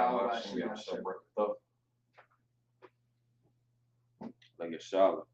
Yahweh Hashem Yahshua Barakatuh. Like a Shabbat.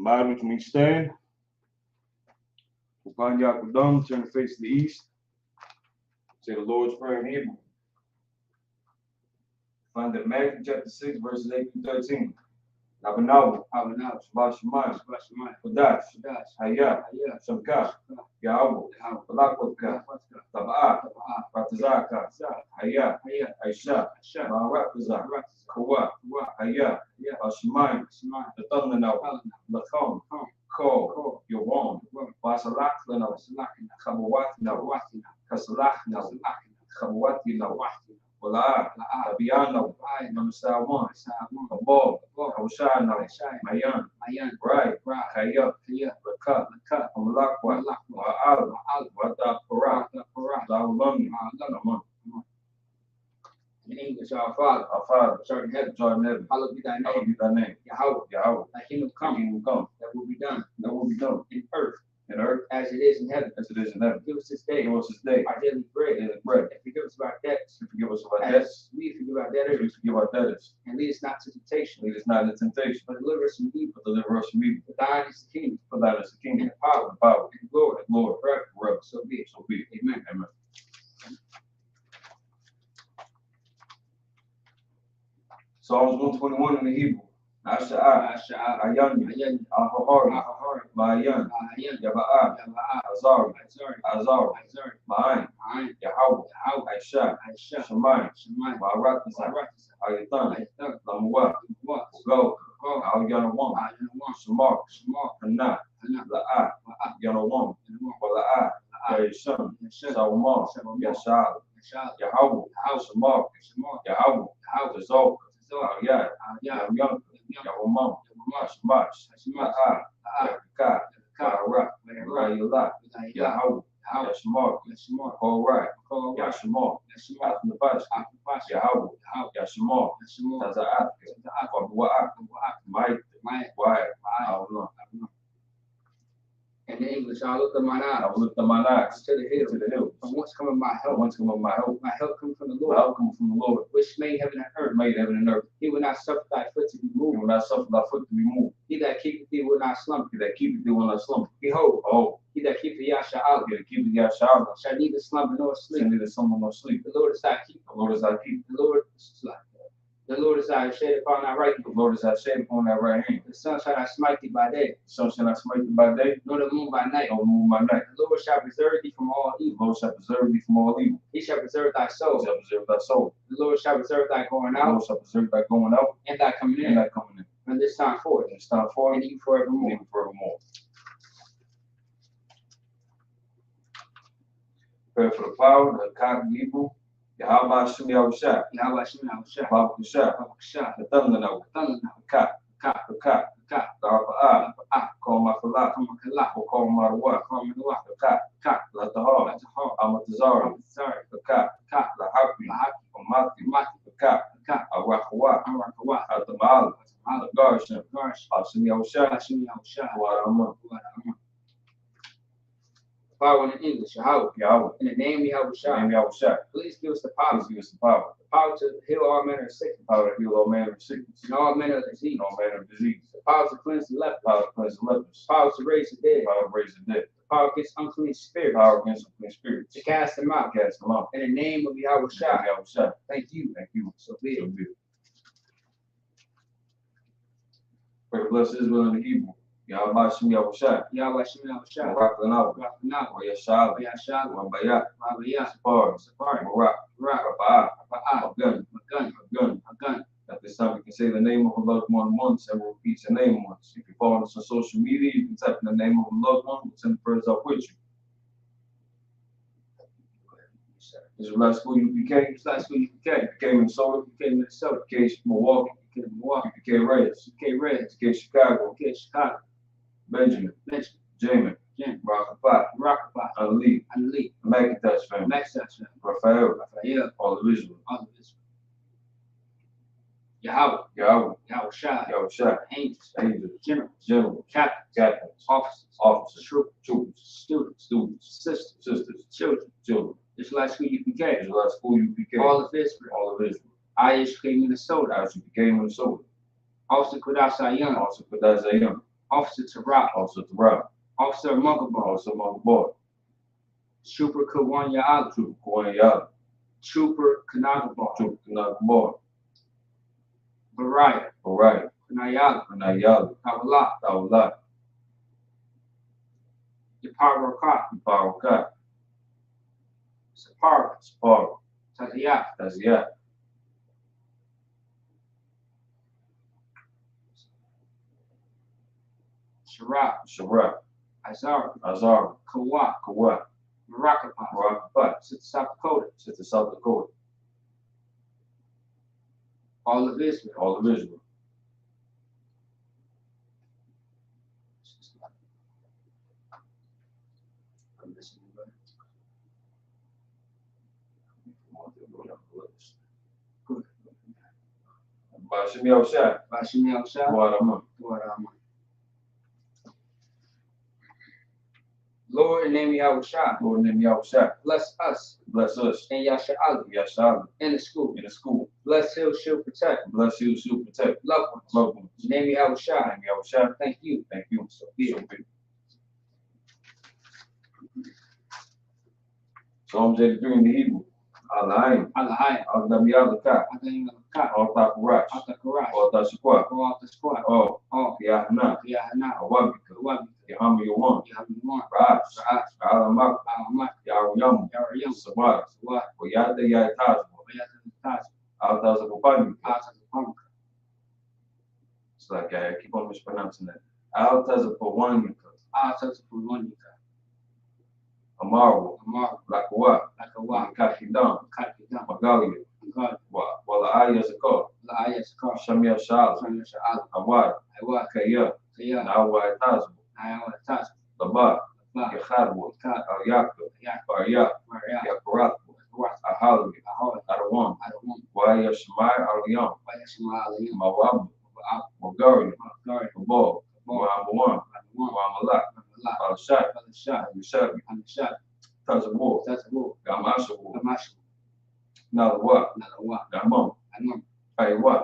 Bible can we stand? Upon Yakadam, turn the face to the east. Say the Lord's Prayer in Hebrew. Find that Matthew chapter 6, verses 8 through 13. Abanaw, Shabbat Shemayim, Kodash, Hayah, Shamka, Yahweh, Balakwatka, Taba'ah, Ratazaka, Hayah, Aisha, Ma'aratazah, Kawa, Hayah, Shemayim, Latandanaw, Lakom, Ko, Yawam, Basalakhlanaw, Khabawatnaw, Kasalaknaw, Khabawatinaw, Wala, Abiyano, Namasawan, Abov, Hawshana, Mayan, Right, Kaya, Raka, Amalakwa, Wa'al, Wata, Para, Lawalami, in English, our Father, which art in heaven, hallowed be thy name, Yahweh, thy kingdom come, that will be done, in earth, as it is in heaven. Give us this day our daily bread, and forgive us of our debts, as we forgive our debtors, and lead us not into temptation, but deliver us from evil. For thine is the kingdom, and the power, and the glory, forever. So be it. Amen. Psalms 121 in the Hebrew. Asha'a, Ayanya, Ahahari, Ma'ayan, Yaba'ah, Azari, Ma'ayin, Yahweh, Aisha, Shemayim, Ma'aratazah, Ayatan, Lamuwa, Go, Al-Yanawam, Shamar, Hanah, La'ah, Yanawam, Wala'ah, Yasham, Sawamar, Yashal, Yahweh, Shamar, Yahweh, Tazok, Al-Yad, Yam, Yahumam, Shmash, Shma'a, Yakka, Kara, Rayula, Yahweh, Yashmar, Korai, Yashmar, Nabash, Yahweh, Yashmar, Taza'at, Wabu'at, Mike, Why, Allah. In English, I look at my eyes to the hills. From whence cometh my help? My help comes from the Lord. Which made heaven and earth. He will not suffer thy foot to be moved. He that keepeth thee will not slumber. Behold, he that keepeth Yahshua shall neither slumber nor sleep. The Lord is thy keeper. The Lord is thy shade upon thy right hand. The sun shall not smite thee by day. Nor the moon by night. The Lord shall preserve thee from all evil. He shall preserve thy soul. The Lord shall preserve thy going out. And thy coming in. From this time forth. And even forevermore. Prepare for the power, the cotton Hebrew. Yahweh Hashem Yahusha, Babakasha, the Thundanaw, Ka, Darba'a, Call Makalak, Call Marawa, Ka, Latahar, Amatazara, Ka, Lahaki, Ka, Arakawa, Atamal, Garshan, Hashem Yahusha, Warama. Power in English, Yahweh. In the name of Yahweh. Please give us the power. The power to heal all manner of sickness. And all manner of disease. The power to cleanse the lepers. The power to raise the dead. The power against unclean spirits. To cast them out. In the name of Yahweh. Thank you. So be it. Pray to bless Israel in the Hebrew. Yahweh Shem Yahushai. Yahweh Shem Yahushai. Barak Lanawa. Rafanah. Yashal. Yashal. Wabayat. Rabayah. Sapar. Safari. Barak. Rafa. Raba'ah. Agun. Magun. Agun. At this time, you can say the name of a loved one once and repeat your name once. If you follow us on social media, you can type in the name of a loved one and send the prayers up with you. Israelite School UPK. Israelite School UPK. UPK Minnesota. UPK Minnesota. UPK Milwaukee. UPK Milwaukee. UPK Reyes. UPK Reyes. UPK Chicago. UPK Chicago. Benjamin. Jamin. Rockapat. Ali. Macintosh family. Raphael. All of Israel. Yahweh. Shai. Angels. Generals. Captains. Officers. Troopers. Students. Sisters. Children. Israelite School UPK. Israelite School UPK. All of Israel. ISUK Minnesota. ISUK Minnesota. Officer Kudas Ayam. Officer Tarak. Officer Mugabal. Trooper Kawan Ya'ala. Trooper Kanagabal. Baraya. Kanayala. Kawala. Yaparokat. Sapara. Taziyat. Sharak. Azar. Kawat. Marakapat. Sister South Dakota. All of Israel. Bashim Yahushai. Lord, in the name of Yahushai. Bless us. And Yasha'ali. In the school. Bless, heal, shield, protect. Loved ones. In the name of Yahushai. Thank you. So be it. Psalms 83 in the Hebrew. Alahayim. Al-Dami Al-Akat. Al-Takurach. Al-Tashikwa. Oh. Yahana. Awabika. Yahama Yawan. Ra'ash. Alamak. Yaryam. Sabbath. Wayada Yatazwa. Al-Tazakupani. It's like I keep on mispronouncing that. Al-Tazakupani. Amaru. Lakawa. Kakidam. Magalia. Wala'aya Zakar. Shamia Shala. Awad. Kaya. Nawa Tazwa. Labat. Yakhadwa. Al-Yakta. Barya. Yakaratwa. Ahali. Adawan. Waya Shemai Al-Yam. Mawab. Magari. Kabal. Muhammawan. Muhammalak. Al-Shai. Yushabi. Tazawu. Gamashawu. Nalawa. Gamam. Aywa.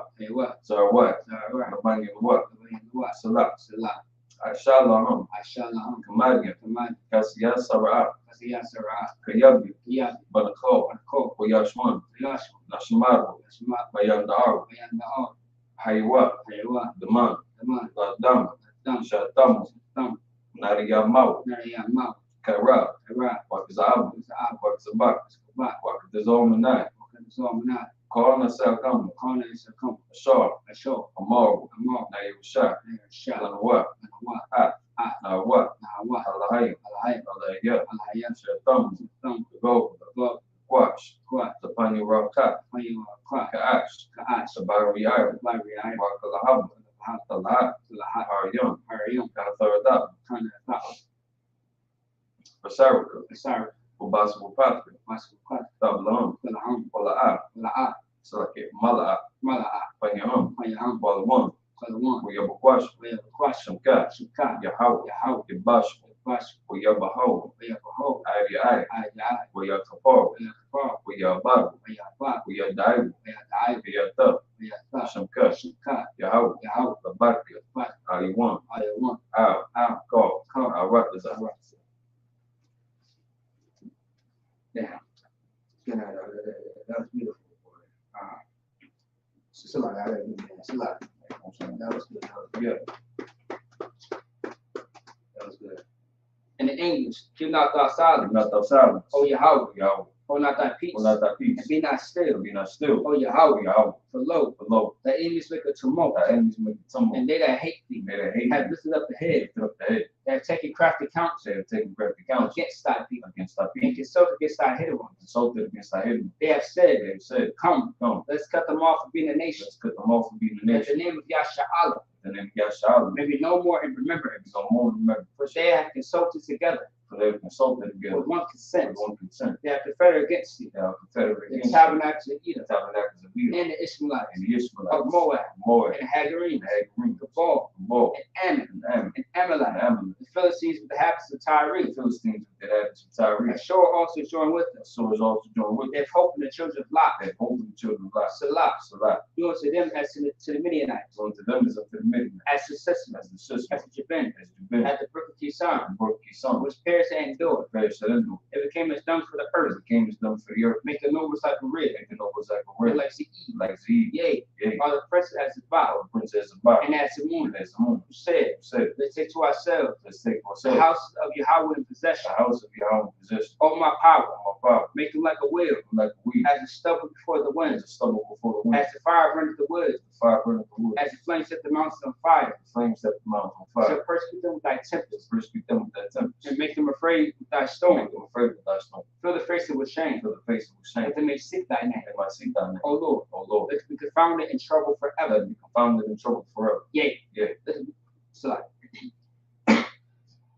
Zarawat. Nabanyawa. Salat. Ashalaham. Kamadian. Kasiyat Sara'at. Kayabi. Badakho. Wayashwan. Nashmaru. Bayanda'ar. Haywa. Daman. Ladam. Shatam. Nariyamaw. Kara. Wakizab. Wakizabak. Wakizalmanai. Corona Salcom. Ashar. Amaru. Nayusha. Lanwa. Nawa. Alahayim. Alahayim. Shatam. Go. Quash. Tapani Rakat. Kaash. Sabariyar. Wakalahab. Talahat. Haryam. Kanatharadab. Basarika. Ubaswapatra. Tablam. Wala'ah. Salake. Mala'ah. Panyaham. Walwan. Wayabakwash. Shamkat. Yahawah. Yabash. Wayabaho. Ayai. Wayakapar. Wayabar. Wayadaibu. Wayatap. Shamkat. Yahawah. Labarka. Aliwan. Call. Aratazah. Yeah. That was beautiful. It's a lot. saying? That was good. That was good. Yeah. That was good. In the English, keep not thy silence. Not thy silence. O Yahweh. Yahweh. Hold not thy peace. Hold not thy peace. And be not still. Be not still. O Yahweh. Yahweh. For lo, thy enemies make a tumult. Thy enemies make a tumult. And they that hate thee They that hate have thee lifted up the head. lift up the head. They have taken crafty counsel They have taken crafty counsel against thy people. against thy And people. consulted against thy hidden ones. Consulted against thy hidden. They have said, Come, let's cut them off from being a nation. let's cut them off from being a That the nation. name of Yahshua The name of Yahshua may be no more in remembrance. is no more remembered. For they have consulted together For they have consulted together with one consent. with one consent. They have confederate against thee. They are confederate The against tabernacles of the Edom tabernacles of Edom and the Ishmaelites and the Ishmaelites, of Moab Moab, and Hagarim, and Hagarim, Gabal Moab, and Ammon and Ammon, and and Amalek, Amalek. the Philistines with the habits of Tyre. The Philistines that had some Tyre. Ashur also joined with them. So is also joined with They have hope in the children of Lot. that hope in the children of God. Salah, Salah. doing to them as to the Midianites, So to them is up to the midnight, as to Sisera, as the sister, as to Jabin, as the been, as the brook of Kison, and broke his son, which perished and endured. perish that into It became as dung for the it earth, became as done for the earth, making over like a rib, making over like a and red, like the E, like Zee, yea, yea, or the prince as the bow, or the princess of Babylon, and as the moon, and as the moon, who said, said, let's take to ourselves let's take the ourselves house of Yahweh in possession. the house of Yahweh in possession, Oh my power, of my father, make them like a wheel, like a weed, as a stubble before the wind, as a stubble before the wind, as the fire burneth the wood, the fire burneth the wood, as the flame set the mountains on fire. the flames set the mountain on Shall fire. persecute them with thy tempest, First be done with that tempest, and make them afraid with thy make storm. them afraid with thy storm, Fill the face with shame, fill the face with shame, that they may seek thy name. they might seek thy name. O Lord, O Lord, let us be confounded in trouble let forever. them be confounded in trouble forever. Yea, Yea.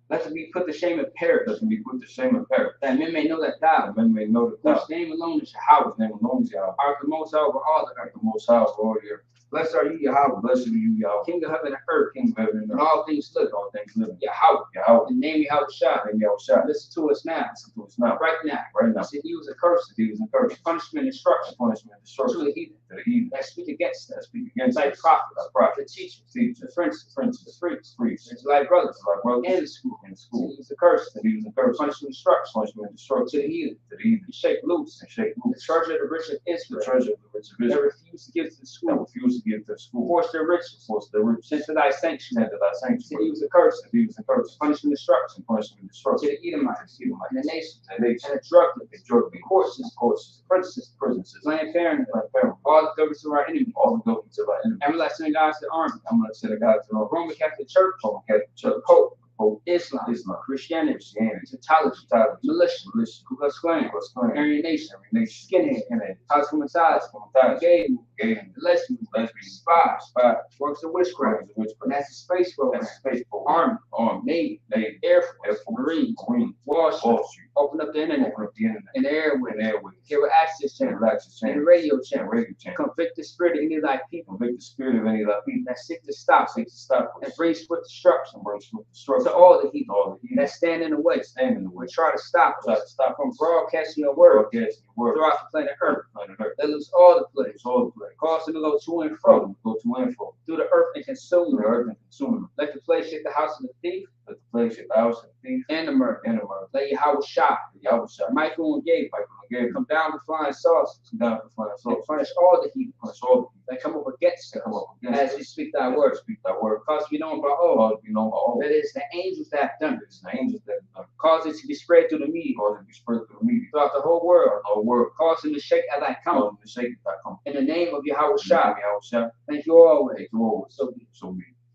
Let us be put to shame and perish, Let them be put to shame and perish. that men may know that thou, That men may know that whose thou, name alone is Yahweh, whose name alone is Yahweh, art the most high over all the art earth. the most high over all the earth. Blessed are you, Yahweh, Blessed are you, Yahweh, King of heaven and earth, King of heaven and and earth, all things live. all things living. Yahweh, Yahweh, the name Yahweh Shah, and Yahweh, listen to us now, listen to us now, right now. right now. See, he was a curse, He was encouraged, punishment, instruction punishment, to destruction, the heathen to the heathen, that speak against that us, speak against like us, prophets, like prophets, the teachers, teachers, the princes, princes, the priests, priests, his like brothers, like brothers, and the school. in See, school. he was a curse, That he was encouraged, punishment, instruction punishment, to destruction, the heathen. to the heathen, You shake loose and shake the loose treasure of the rich of the Israel treasure of the rich of that Israel, refused to give to the that school, refused to give to the school, force their riches force their riches, into thy sanctuary. into thy See, he sanctuary. was a curse, That he was encouraged, punishment, instruction punishment, to destruction, the Edomites, and the nations, and they and the drug they drug me, courses, courses, princes, prisons, land parent, like Pharaoh, all the governments of our enemies, all the governments of our enemies. everlasting and God's the army, I'm going to say the God's law, Roman Catholic Church, Roman Catholic Church, Pope, Pope, Islam, Islam, Christianity, Christianity, Scientology, Tyler, militia, militia, Ku Klux Klan, What's going on? Aryan Nation, Every nation, Skinhead, House of Messiah, Comitatus, Gay, gay, lesbians, lesbians, spies, spies, works of witchcraft, crimes of witchcraft, NASA space program, that's space force, Army, army, Navy, navy, Air Air Force, Force, Marines, Marines, Wall Street, Wall Street, open up the internet open up the internet, and the airways, and airways, give an access and channel, relax the and a channel, radio and channel, radio channel, convict the spirit of any of thy people convict the spirit of any of thy people that seek to stop seek to stop and us, bring swift destruction and bring swift to destruction all the heathen all the heathen that stand in the way stand in the way, and try to stop try us to stop from us broadcasting your word broadcasting your word throughout the planet Earth. planet Earth. Let loose all the plagues, It's all the place. cause them to go to and From fro go to and fro through the earth and consume through the them. earth and consume them. Let the plague shake the house of the thief Let the plague shake the house of the thief and the murderer. and the murderer. Let Yahweh Shah, Yahweh shall Michael and Gabriel Michael and Gabriel come down with flying saucers come down to find us and all. punish all the heathen Punish all the people that come up against that come us up against as us. we speak thy As word. we speak thy word. Cause we know by all Cause we know by all. that it is the angels that have done it. It's the angels that have done. Cause it to be spread through the media Cause it to be spread through the media. throughout the whole world. The whole world. Cause them to shake as I come. Cause them to shake it. I come. In the name of Yahweh In Shah, Yahweh shall thank you always. take you always. So be it. So be it.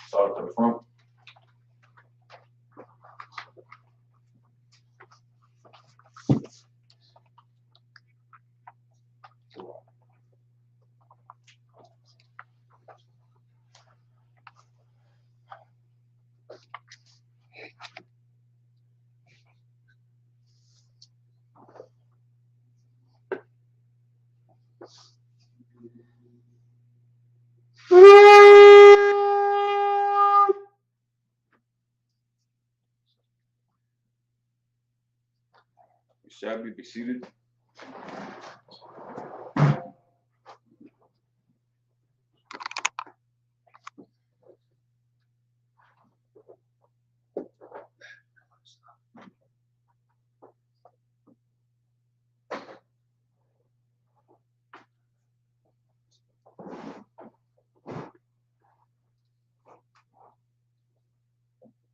Start to the front. Shall be seated.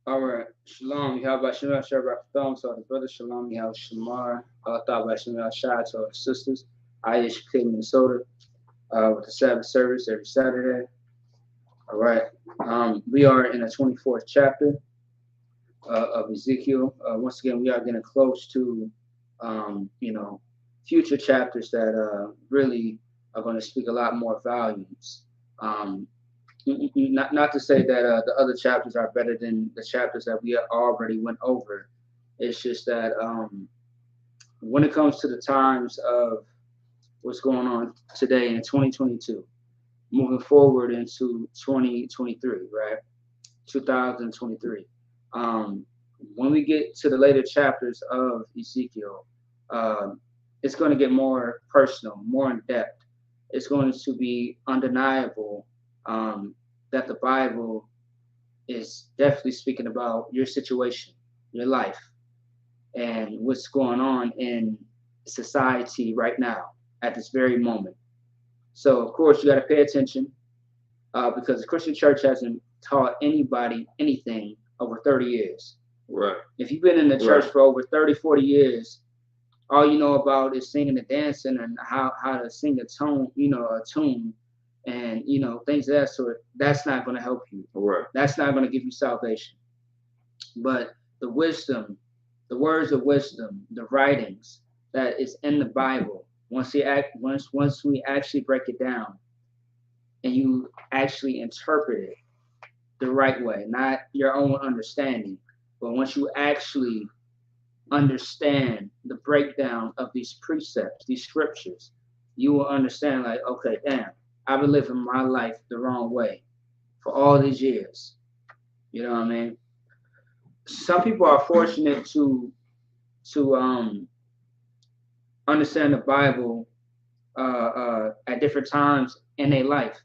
All right. Shalom. Yahweh Shem Shabbat Thumb. So the brother Shalom. Yahweh Shamar. Thought by Shem Shai to our sisters. Aish Kid, Minnesota. With the Sabbath service every Saturday. All right. We are in the 24th chapter of Ezekiel. Once again, we are getting close to, future chapters that really are going to speak a lot more volumes. Not to say that the other chapters are better than the chapters that we already went over. It's just that when it comes to the times of what's going on today in 2022, moving forward into 2023, right? 2023. When we get to the later chapters of Ezekiel, it's going to get more personal, more in depth. It's going to be undeniable that the Bible is definitely speaking about your situation, your life, and what's going on in society right now at this very moment. So, of course, you got to pay attention because the Christian church hasn't taught anybody anything over 30 years. Right. If you've been in the church for over 30, 40 years, all you know about is singing and dancing and how to sing a tune, and, things of that sort. That's not going to help you. Right. That's not going to give you salvation. But the wisdom, the words of wisdom, the writings that is in the Bible, once we actually break it down and you actually interpret it the right way, not your own understanding, but once you actually understand the breakdown of these precepts, these scriptures, you will understand, like, okay, damn, I've been living my life the wrong way for all these years. You know what I mean? Some people are fortunate to understand the Bible at different times in their life.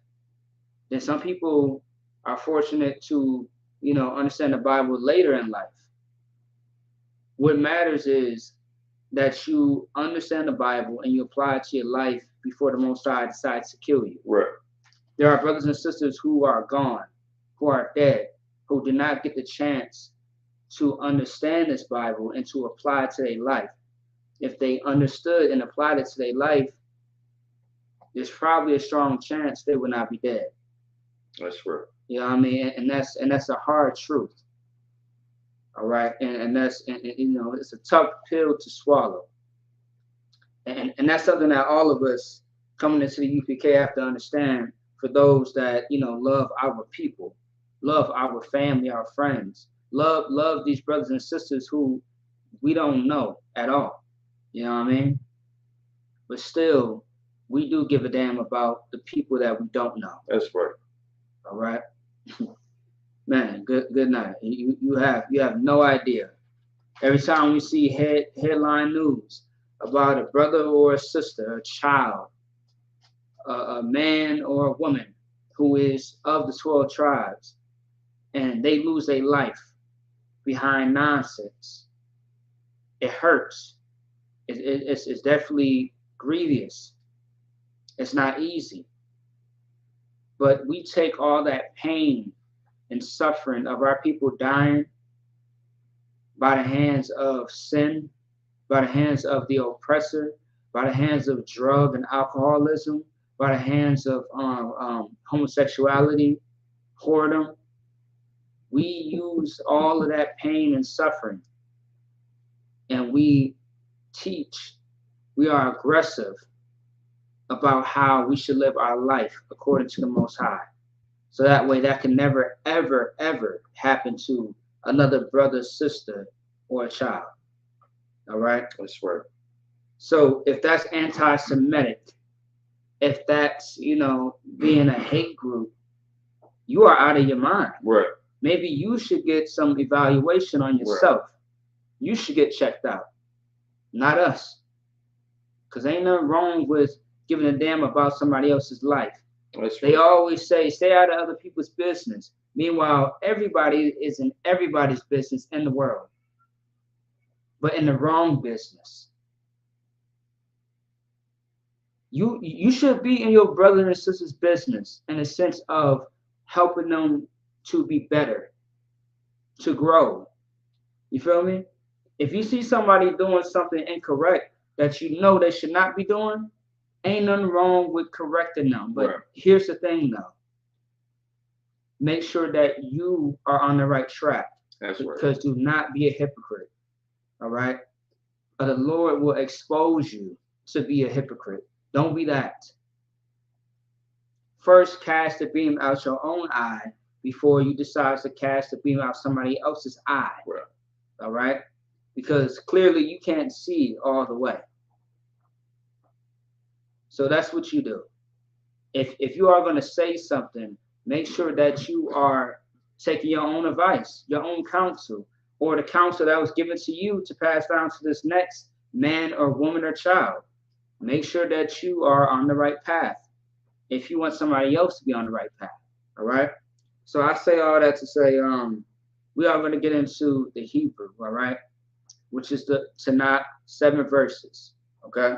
Then some people are fortunate to, understand the Bible later in life. What matters is that you understand the Bible and you apply it to your life before the Most High decides to kill you. Right. There are brothers and sisters who are gone, who are dead, who did not get the chance to understand this Bible and to apply it to their life. If they understood and applied it to their life, there's probably a strong chance they would not be dead. That's right. You know what I mean? And that's a hard truth. All right, and it's a tough pill to swallow, and that's something that all of us coming into the UPK have to understand. For those that love our people, love our family, our friends, love these brothers and sisters who we don't know at all. You know what I mean? But still, we do give a damn about the people that we don't know. That's right. All right. Man, good night. You have no idea. Every time we see headline news about a brother or a sister, a child, a man or a woman who is of the 12 tribes, and they lose their life behind nonsense, it hurts. It's definitely grievous. It's not easy. But we take all that pain and suffering of our people dying by the hands of sin, by the hands of the oppressor, by the hands of drug and alcoholism, by the hands of homosexuality, whoredom. We use all of that pain and suffering, and we teach. We are aggressive about how we should live our life according to the Most High. So that way that can never, ever, ever happen to another brother, sister, or a child. All right? That's right. So if that's anti-Semitic, if that's, being a hate group, you are out of your mind. Right. Maybe you should get some evaluation on yourself. Right. You should get checked out, not us. Because ain't nothing wrong with giving a damn about somebody else's life. They always say, stay out of other people's business. Meanwhile, everybody is in everybody's business in the world, but in the wrong business. You should be in your brother and sister's business in a sense of helping them to be better, to grow. You feel me? If you see somebody doing something incorrect that you know they should not be doing, ain't nothing wrong with correcting them. But here's the thing though. Make sure that you are on the right track. That's right. Because do not be a hypocrite. All right? The Lord will expose you to be a hypocrite. Don't be that. First, cast the beam out your own eye before you decide to cast the beam out somebody else's eye. Right. All right? Because clearly you can't see all the way. So that's what you do. If you are going to say something, make sure that you are taking your own advice, your own counsel, or the counsel that was given to you to pass down to this next man or woman or child. Make sure that you are on the right path if you want somebody else to be on the right path. All right? So I say all that to say we are going to get into the Hebrew, all right? Which is the Tanakh, 7 verses. Okay?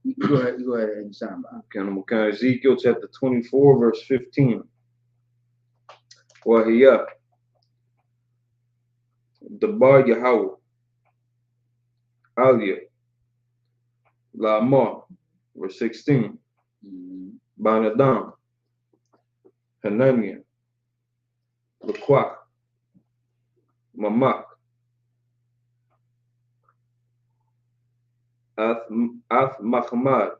You go ahead and sound about it. Okay, I'm going to Ezekiel chapter 24, verse 15. Wahiyah. The Bar Yahweh. Aliyah. Lamar, verse 16. Banadam. Hananiah. Laquach. Mamak. Ath Mahmad.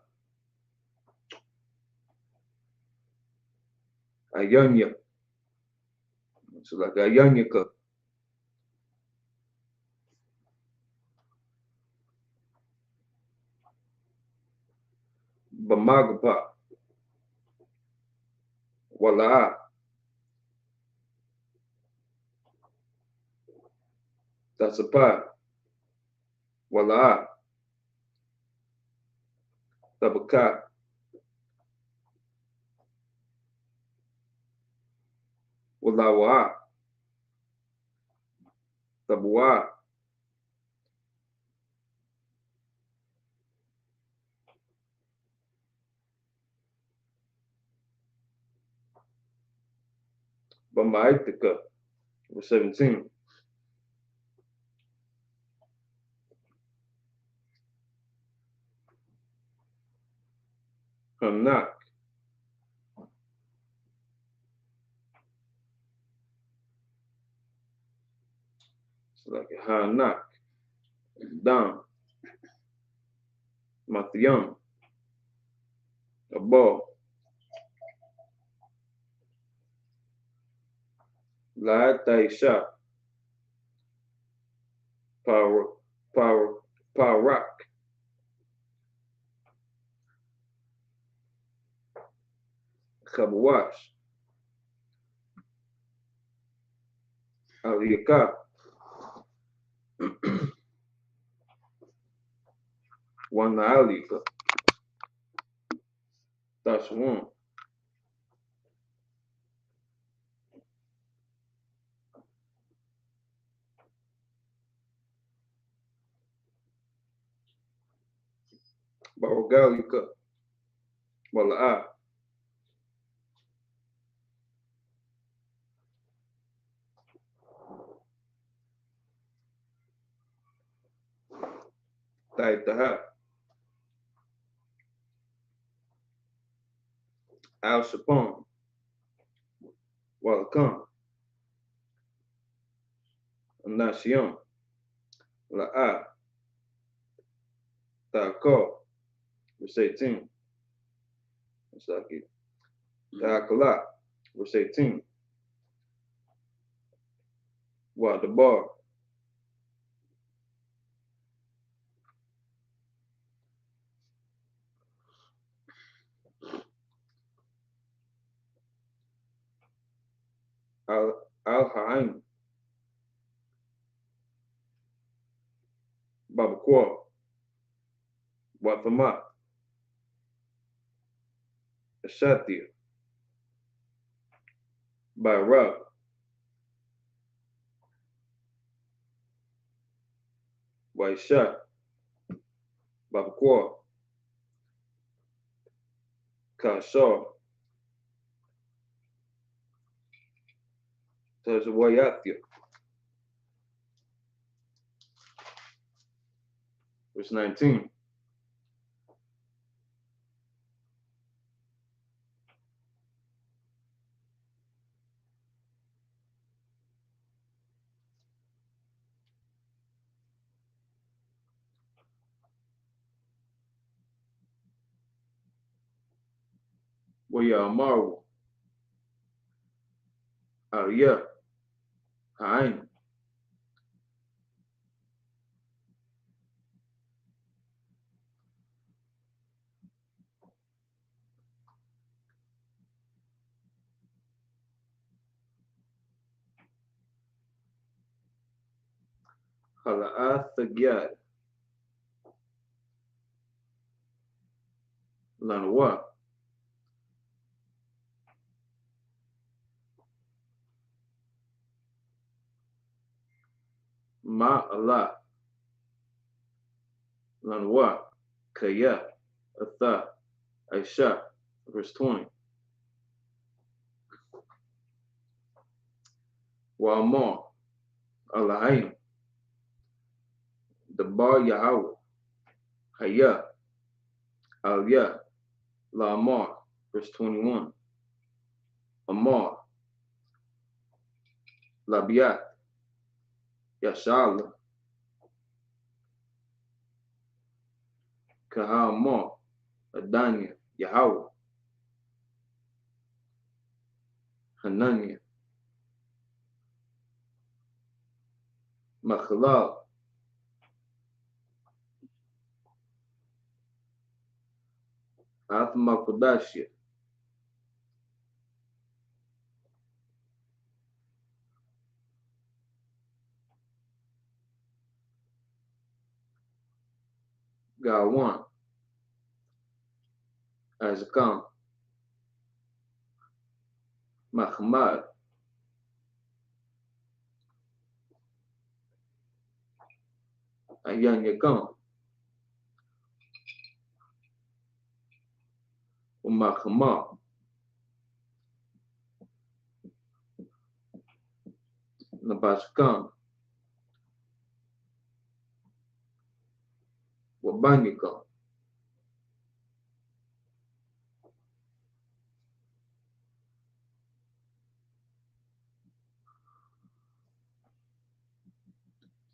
Ayanya. So like Ayanyaka. Bamagapa. Wala'a. Tasapa. Wala'a. Tabaka. Walawa'a. Tabua. Bamaitika. Verse 17. Hanak. So like Hanak. Dam. Mathiam. Abba. Laataisha. Parak. Kabawash. Aliyaka. Wana Alika. That's one. Barogalika. Wala'a. Taitaha. Al Shapon. Walakam. Nasion. La'a. Ta'akar. Verse 18. It's like it. Ta'akala. Verse 18. Wadabar. Al-Ha'im. Babakwa. Wathamat. Ashatia. Barab. Waisha. Babakwa. Kashar. Tazawayatya. Verse 19. Wayamaru. Aliyah. Ha'ain. Hala'athagyad. Lanawa. Ma'ala. Lanawa. Kaya. Atha. Aisha. Verse 20. Wa'amar. Alahain. Dabar Yahweh. Haya. Aliyah. La'amar. Verse 21. Amar. Labiat. Yashala. Kahamar. Adanya. Yahweh. Hananya. Makhalal. Athmakodashia. Gawan. Azakam. Mahmad. Ayanyakam. Umakama. Nabashkam. Wabanyakam.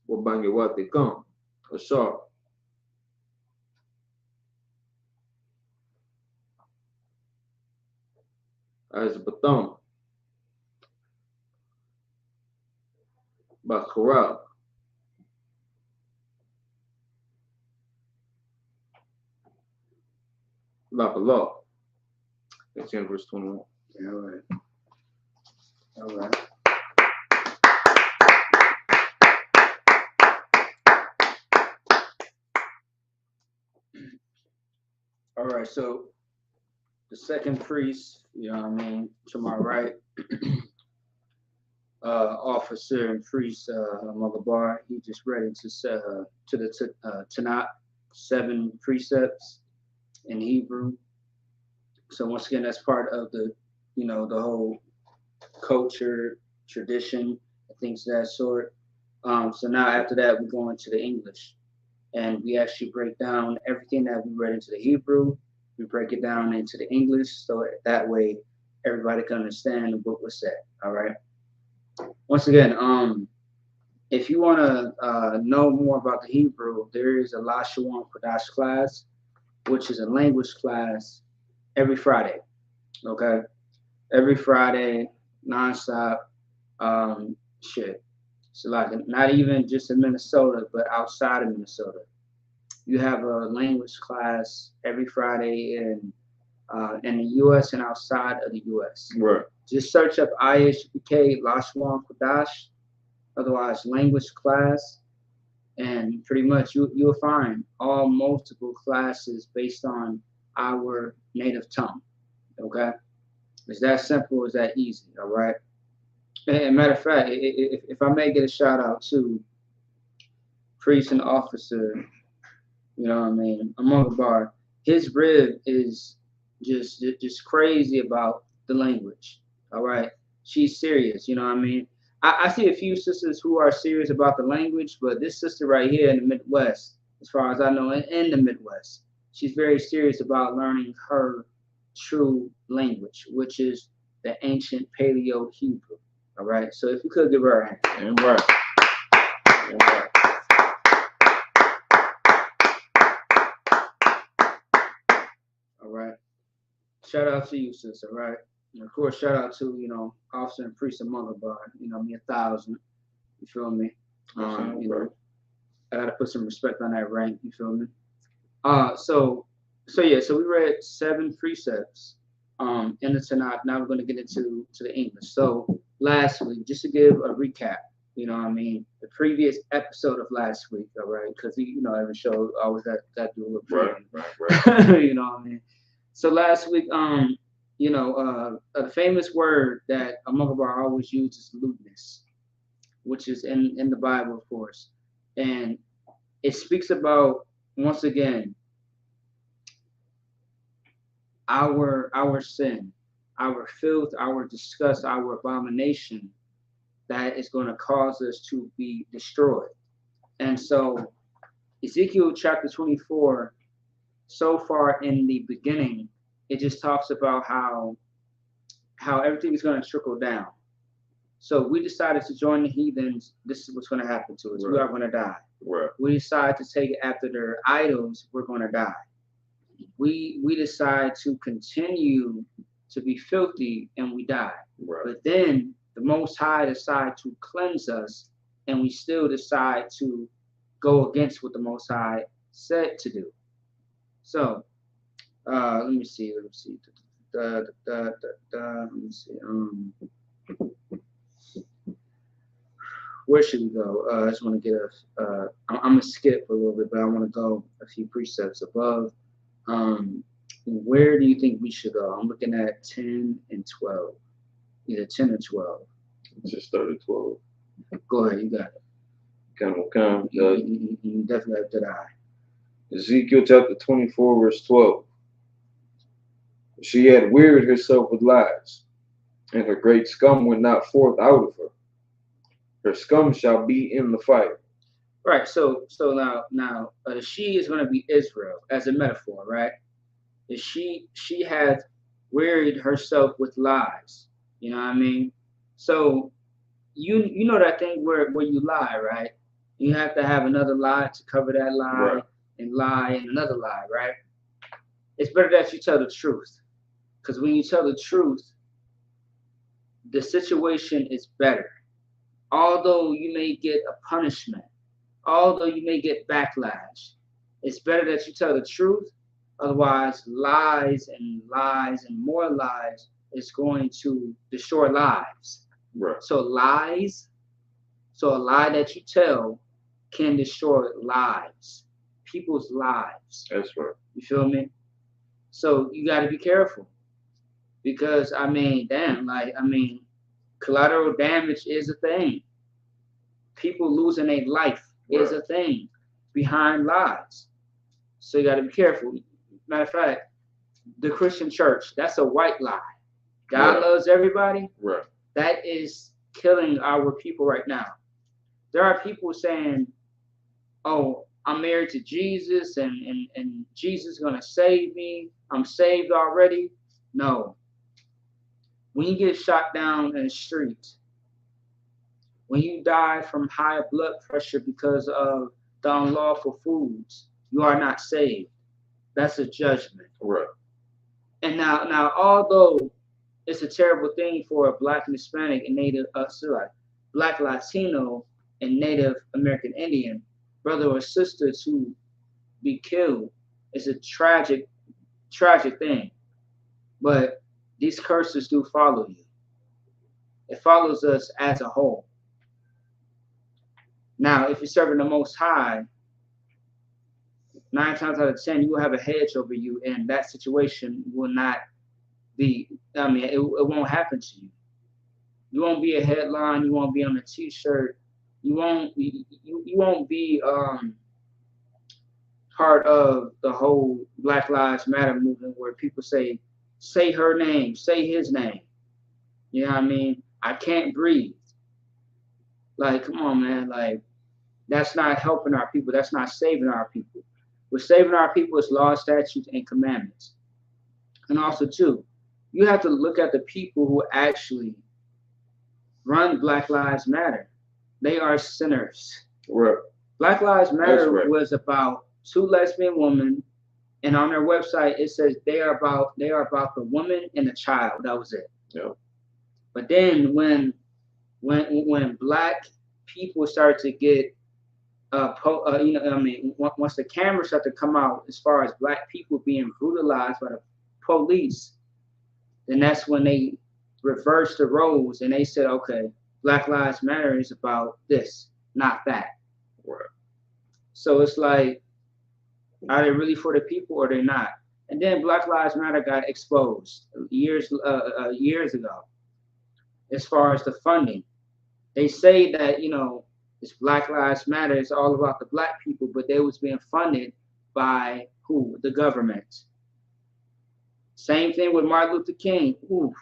Wabanyawatikam. Ashar. Azbatam. Bakharab. Lapala. That's in verse 21. All right. All right. All right. So the second priest, you know what I mean, to my right, officer and priest Mugabar, he just read into to the Tanakh, 7 precepts in Hebrew. So once again, that's part of the, you know, the whole culture, tradition, and things of that sort. So now after that, we go into the English, and we actually break down everything that we read into the Hebrew. We break it down into the English, so that way everybody can understand what was said. All right. Once again, if you want to know more about the Hebrew, there is a Lashawan Kodash class, which is a language class every Friday. Okay, every Friday, nonstop. Shit. So like not even just in Minnesota, but outside of Minnesota. You have a language class every Friday in the U.S. and outside of the U.S. Right. Just search up IHBK Lashawan Kodash, otherwise language class, and pretty much you'll find all multiple classes based on our native tongue. Okay, it's that simple, it's that easy. All right. And matter of fact, if I may get a shout out to priest and officer, you know what I mean, among the bar, his rib is just crazy about the language. All right, she's serious. You know what I mean. I see a few sisters who are serious about the language, but this sister right here in the Midwest, as far as I know, in the Midwest, she's very serious about learning her true language, which is the ancient Paleo Hebrew. All right. So if you could give her a hand. And right. And right. All right. Shout out to you, sis. All right. And of course, shout out to, Officer and Priest of Mother Bar, me 1,000. You feel me? I gotta put some respect on that rank, you feel me? So we read 7 precepts in the Tanakh. Now we're gonna get into the English. So last week, just to give a recap, the previous episode of last week, all right, because every show always that do a Right. you know what I mean? So last week, a famous word that Amagabar always uses is lewdness, which is in the Bible, of course. And it speaks about, once again, our sin, our filth, our disgust, our abomination that is going to cause us to be destroyed. And so Ezekiel chapter 24, so far in the beginning, it just talks about how everything is going to trickle down. So we decided to join the heathens. This is what's going to happen to us. Right. We are going to die. Right. We decide to take after their idols. We're going to die. We decide to continue to be filthy, and we die. Right. But then the Most High decide to cleanse us, and we still decide to go against what the Most High said to do. So let me see. Let me see. Where should we go? I just want to get I'm gonna skip a little bit, but I want to go a few precepts above. Where do you think we should go? I'm looking at 10 and 12, either 10 or 12. Just start at 12. Go ahead, you got it. Come. You definitely have to die. Ezekiel chapter 24, verse 12. She had wearied herself with lies, and her great scum went not forth out of her. Her scum shall be in the fire. Right. So now, she is going to be Israel as a metaphor, right? She has wearied herself with lies. You know what I mean? So you know that thing where you lie, right? You have to have another lie to cover that lie, right, and lie and another lie, right? It's better that you tell the truth, because when you tell the truth, the situation is better. Although you may get a punishment, although you may get backlash, it's better that you tell the truth. Otherwise, lies and more lies is going to destroy lives. Right. So a lie that you tell can destroy lives, people's lives. That's right. You feel me? So you got to be careful, because collateral damage is a thing. People losing their life is a thing behind lies. So you got to be careful. Matter of fact, the Christian church, that's a white lie. God loves everybody. Right. That is killing our people right now. There are people saying, oh, I'm married to Jesus and Jesus is going to save me. I'm saved already. No. When you get shot down in the street, when you die from high blood pressure because of the unlawful foods, you are not saved. That's a judgment. Right. And now, although it's a terrible thing for a Black and Hispanic and Native, Black Latino and Native American Indian brother or sister to be killed, it's a tragic thing. But these curses do follow you. It follows us as a whole. Now, if you're serving the Most High, 9 times out of 10, you will have a hedge over you, and that situation will not be, it won't happen to you. You won't be a headline. You won't be on a T-shirt. You won't be part of the whole Black Lives Matter movement where people say her name, say his name. You know what I mean? I can't breathe. Like, come on, man. Like, that's not helping our people. That's not saving our people. We're saving our people is law, statutes, and commandments. And also, too, you have to look at the people who actually run Black Lives Matter. They are sinners. Right. Black Lives Matter right. was about two lesbian women, and on their website it says they are about the woman and the child. That was it. Yeah. But then when black people start to get once the cameras start to come out as far as black people being brutalized by the police, then that's when they reversed the roles and they said, okay, Black Lives Matter is about this, not that. Right. So it's like, are they really for the people or they're not? And then Black Lives Matter got exposed years ago as far as the funding. They say that, this Black Lives Matter is all about the black people, but they was being funded by who? The government. Same thing with Martin Luther King. Oof.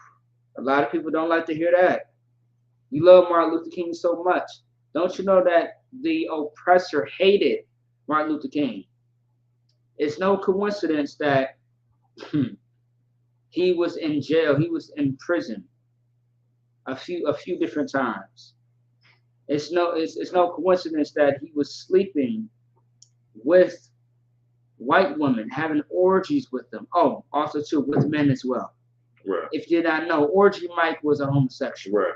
A lot of people don't like to hear that. You love Martin Luther King so much. Don't you know that the oppressor hated Martin Luther King? It's no coincidence that he was in jail. He was in prison a few different times. It's no coincidence that he was sleeping with white women, having orgies with them. Oh, also too with men as well. Right. If you did not know, Orgy Mike was a homosexual. Right.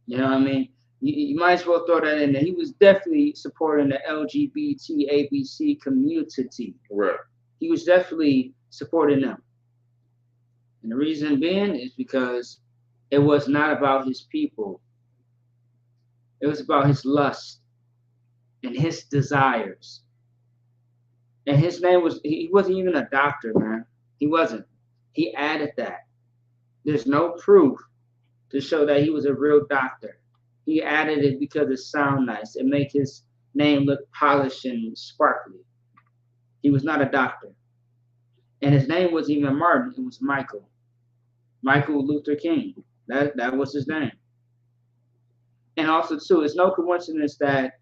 You know what I mean? You might as well throw that in there. He was definitely supporting the LGBT ABC community. Right. He was definitely supporting them. And the reason being is because it was not about his people. It was about his lust and his desires. And his name was, he wasn't even a doctor, man. He wasn't. He added that. There's no proof to show that he was a real doctor. He added it because it sounded nice. It made his name look polished and sparkly. He was not a doctor. And his name wasn't even Martin, it was Michael. Michael Luther King. That was his name. And also, too, it's no coincidence that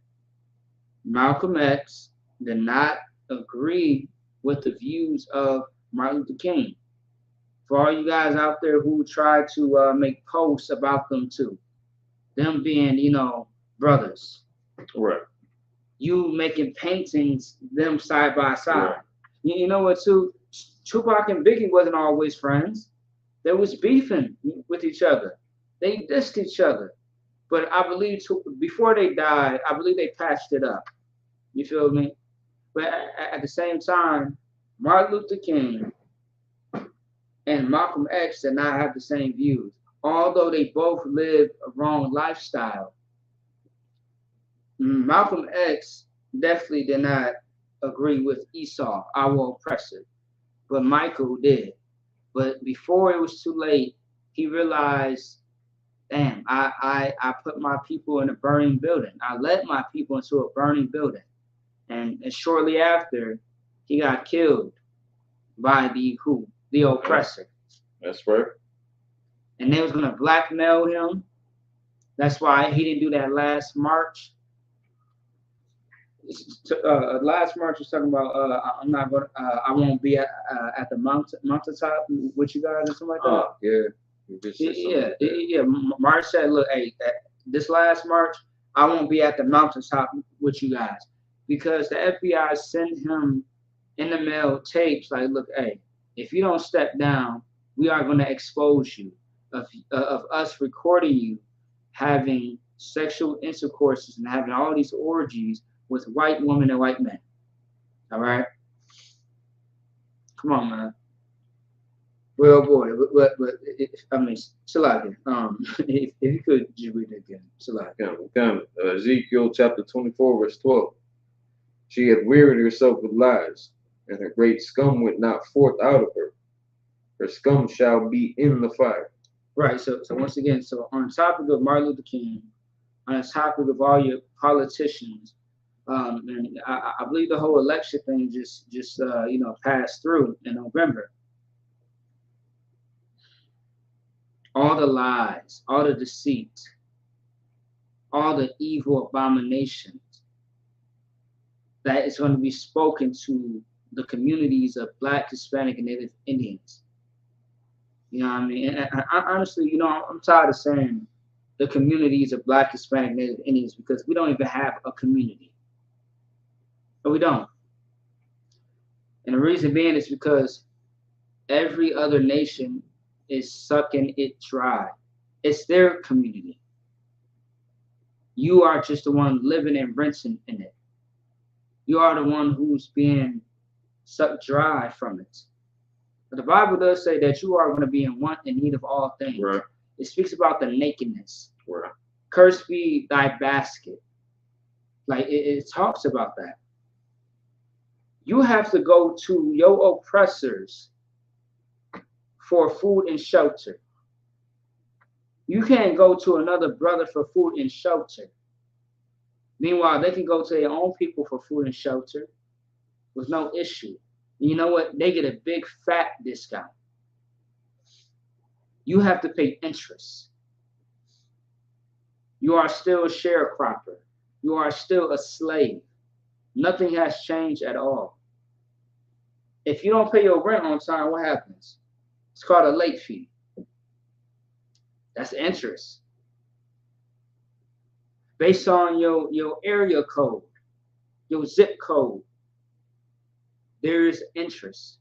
Malcolm X did not agree with the views of Martin Luther King. For all you guys out there who try to make posts about them too, them being, brothers. Right. You making paintings, them side by side. Right. You know what, too? Tupac and Biggie wasn't always friends. They was beefing with each other. They dissed each other. But I believe before they died, I believe they patched it up. You feel me? But at the same time, Martin Luther King and Malcolm X did not have the same views. Although they both lived a wrong lifestyle. Malcolm X definitely did not agree with Esau, our oppressor. But Michael did. But before it was too late, he realized, damn, I put my people in a burning building. I led my people into a burning building. And shortly after, he got killed by the oppressor. That's right. And they was going to blackmail him. That's why he didn't do that last march. Last march was talking about I'm not going. I won't be at the mountaintop with you guys or something like that. Yeah. March said, "Look, hey, this last march, I won't be at the mountaintop with you guys because the FBI sent him in the mail tapes like, look, hey, if you don't step down, we are going to expose you of us recording you having sexual intercourses and having all these orgies with white women and white men. All right? Come on, man. Well, boy, but I mean, chill out here. If you could just read it again, chill out. Ezekiel chapter 24, verse 12. She had wearied herself with lies, and her great scum went not forth out of her. Her scum shall be in the fire. Right. So once again, so on the topic of Martin Luther King, on the topic of all your politicians, and I believe the whole election thing just passed through in November. All the lies, all the deceit, all the evil abominations that is going to be spoken to the communities of Black, Hispanic, and Native Indians. You know what I mean? And honestly, you know, I'm tired of saying the communities of Black, Hispanic, Native Indians because we don't even have a community. But we don't. And the reason being is because every other nation is sucking it dry. It's their community. You are just the one living and renting in it. You are the one who's being sucked dry from it. But the Bible does say that you are going to be in want and need of all things. Right. It speaks about the nakedness. Right. Cursed be thy basket. Like it talks about that. You have to go to your oppressors for food and shelter. You can't go to another brother for food and shelter. Meanwhile, they can go to their own people for food and shelter with no issue. And you know what? They get a big fat discount. You have to pay interest. You are still a sharecropper. You are still a slave. Nothing has changed at all. If you don't pay your rent on time, what happens? It's called a late fee. That's interest. Based on your area code, your zip code, there is interest.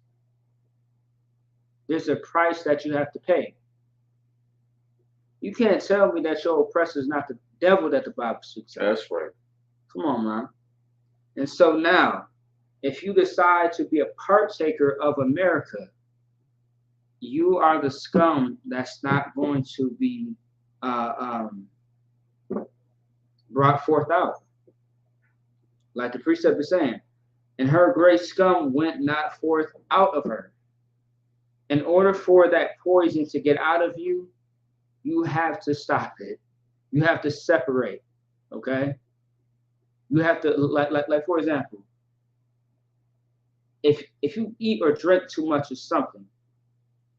There's a price that you have to pay. You can't tell me that your oppressor is not the devil that the Bible speaks of. That's right. Come on, man. And so now, if you decide to be a partaker of America, you are the scum that's not going to be brought forth out. Like the precept is saying, and her great scum went not forth out of her. In order for that poison to get out of you, you have to stop it. You have to separate, okay? You have to, like for example, if you eat or drink too much of something,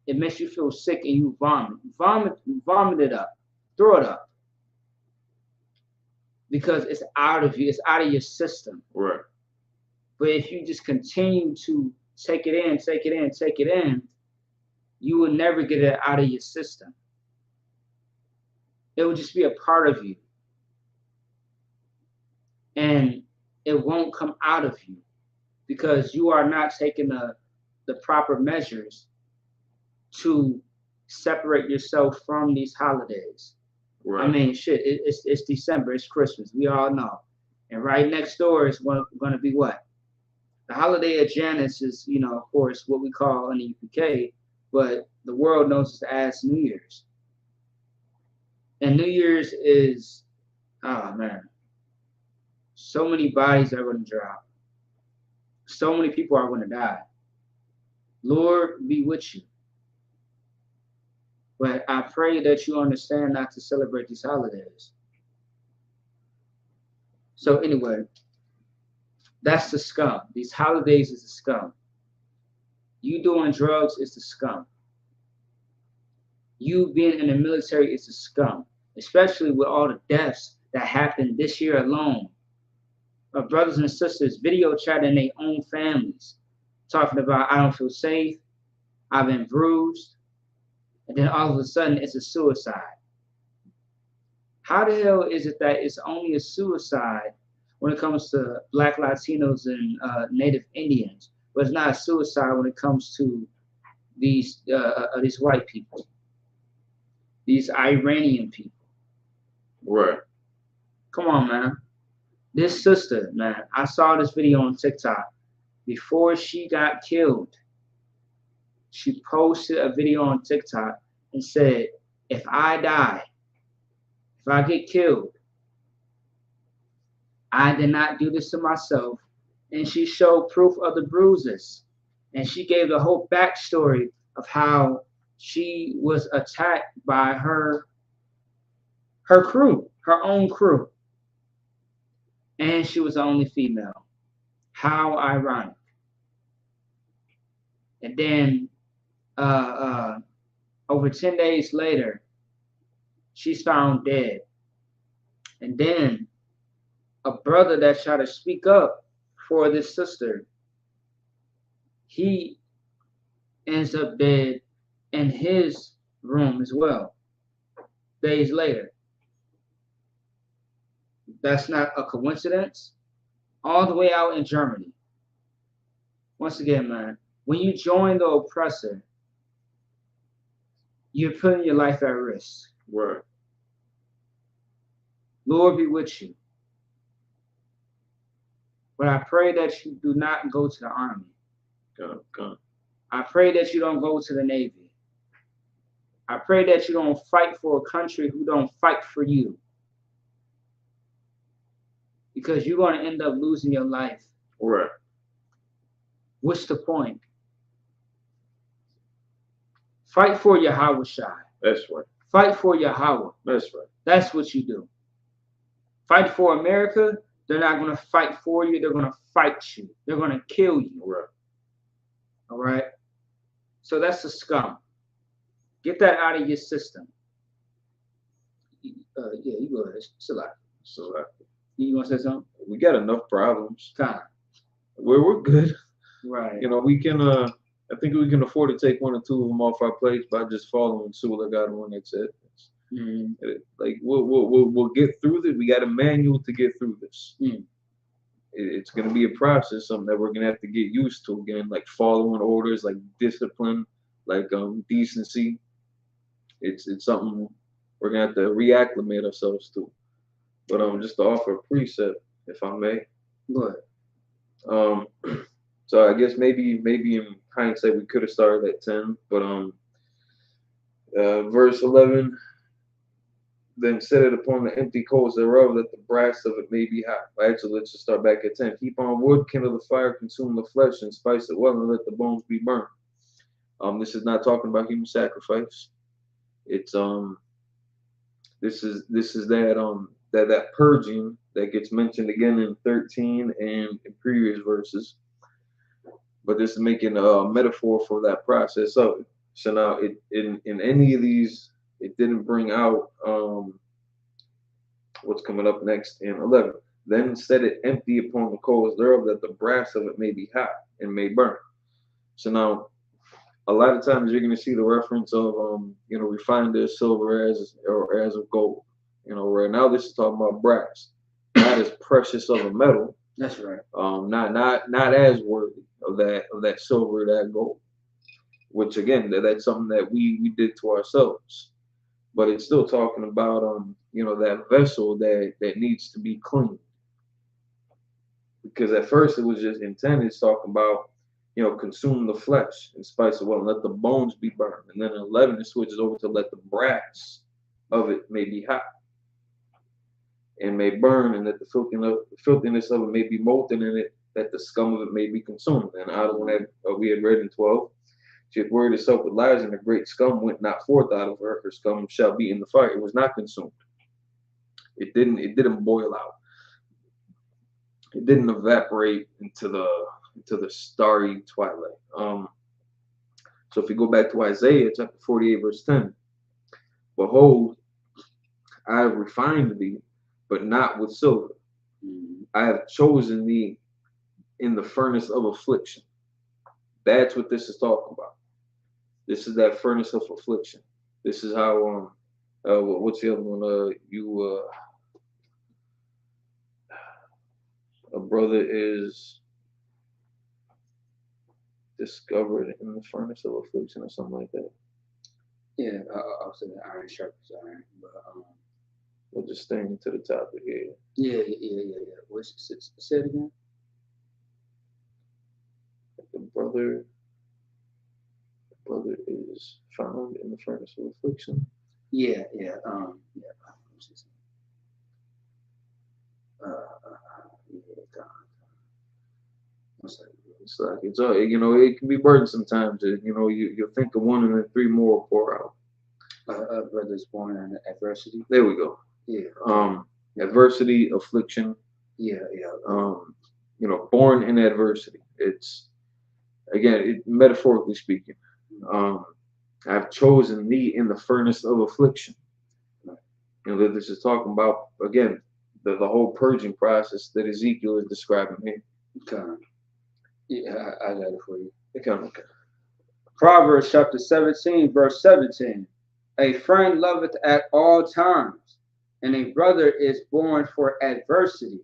it makes you feel sick and you vomit. Vomit it up. Throw it up. Because it's out of you. It's out of your system. Right. But if you just continue to take it in, you will never get it out of your system. It will just be a part of you. And it won't come out of you because you are not taking the proper measures to separate yourself from these holidays. Right. I mean, shit, it's December, it's Christmas, we all know. And right next door is going to be what? The holiday of Janus is, you know, of course, what we call in the UK, but the world knows it as New Year's. And New Year's is, oh man, so many bodies are going to drop. So many people are going to die. Lord be with you. But I pray that you understand not to celebrate these holidays. So anyway, that's the scum. These holidays is the scum. You doing drugs is the scum. You being in the military is the scum. Especially with all the deaths that happened this year alone. Of brothers and sisters video chatting their own families. Talking about, I don't feel safe. I've been bruised. And then all of a sudden, it's a suicide. How the hell is it that it's only a suicide when it comes to Black Latinos and Native Indians, but it's not a suicide when it comes to these white people, these Iranian people? Right. Come on, man. This sister, man, I saw this video on TikTok. Before she got killed, she posted a video on TikTok and said, if I die, if I get killed, I did not do this to myself. And she showed proof of the bruises. And she gave the whole backstory of how she was attacked by her crew, her own crew. And she was the only female. How ironic. And then over 10 days later, she's found dead. And then a brother that tried to speak up for this sister, he ends up dead in his room as well, days later. That's not a coincidence. All the way out in Germany. Once again, man, when you join the oppressor, you're putting your life at risk. Right. Lord be with you. But I pray that you do not go to the army. God. I pray that you don't go to the Navy. I pray that you don't fight for a country who don't fight for you. Because you're going to end up losing your life. Right. What's the point? Fight for Yahweh Shai. That's right. Fight for Yahweh. That's right. That's what you do. Fight for America. They're not going to fight for you. They're going to fight you. They're going to kill you. Right. All right? So that's the scum. Get that out of your system. Yeah, you go ahead. So You want to say something? we got enough problems. Time. We're good. Right. You know, we can. I think we can afford to take one or two of them off our plates by just following Sula got one. That's it. Like we'll get through this. We got a manual to get through this. It's going to be a process, something that we're going to have to get used to again, like following orders, like discipline, like decency. It's something we're going to have to reacclimate ourselves to. But just to offer a precept, if I may. Go ahead. So I guess maybe in hindsight we could have started at 10, but verse 11. Then set it upon the empty coals thereof, that the brass of it may be hot. Actually, let's just start back at 10. Keep on wood, kindle the fire, consume the flesh, and spice it well, and let the bones be burned. This is not talking about human sacrifice. It's this is that purging that gets mentioned again in 13 and in previous verses. But this is making a metaphor for that process of it. So now in any of these, it didn't bring out what's coming up next in 11. Then set it empty upon the coals thereof, that the brass of it may be hot and may burn. So now, a lot of times you're going to see the reference of refined as silver as of gold. Right now this is talking about brass, not as precious of a metal. That's right. Not as worthy of that silver, that gold. Which again, that's something that we did to ourselves. But it's still talking about that vessel that needs to be cleaned. Because at first it was just intended, it's talking about consume the flesh and spice it well and let the bones be burned. And then in 11 it switches over to let the brass of it may be hot and may burn, and that the filthiness of it may be molten in it, that the scum of it may be consumed. And out of one that we had read in 12. She had worried herself with lies, and the great scum went not forth out of her. Her scum shall be in the fire. It was not consumed. It didn't boil out. It didn't evaporate into the starry twilight. So if you go back to Isaiah chapter 48, verse 10, behold, I have refined thee, but not with silver. I have chosen thee in the furnace of affliction. That's what this is talking about. This is that furnace of affliction. This is how what's the other one? A brother is discovered in the furnace of affliction or something like that. Yeah, I'll say the iron sharpens iron, but we'll just stay to the topic here. Yeah. What's say it again? The brother is found in the furnace of affliction. Yeah. It's like it can be burdensome sometimes. You think of one and then three more will pour out. Brothers born in adversity. There we go. Yeah. Adversity, affliction. Yeah. Born in adversity. It's again, metaphorically speaking. I've chosen thee in the furnace of affliction. This is talking about again the whole purging process that Ezekiel is describing here. Okay. Yeah, I got it for you. Okay. Proverbs chapter 17, verse 17. A friend loveth at all times, and a brother is born for adversity.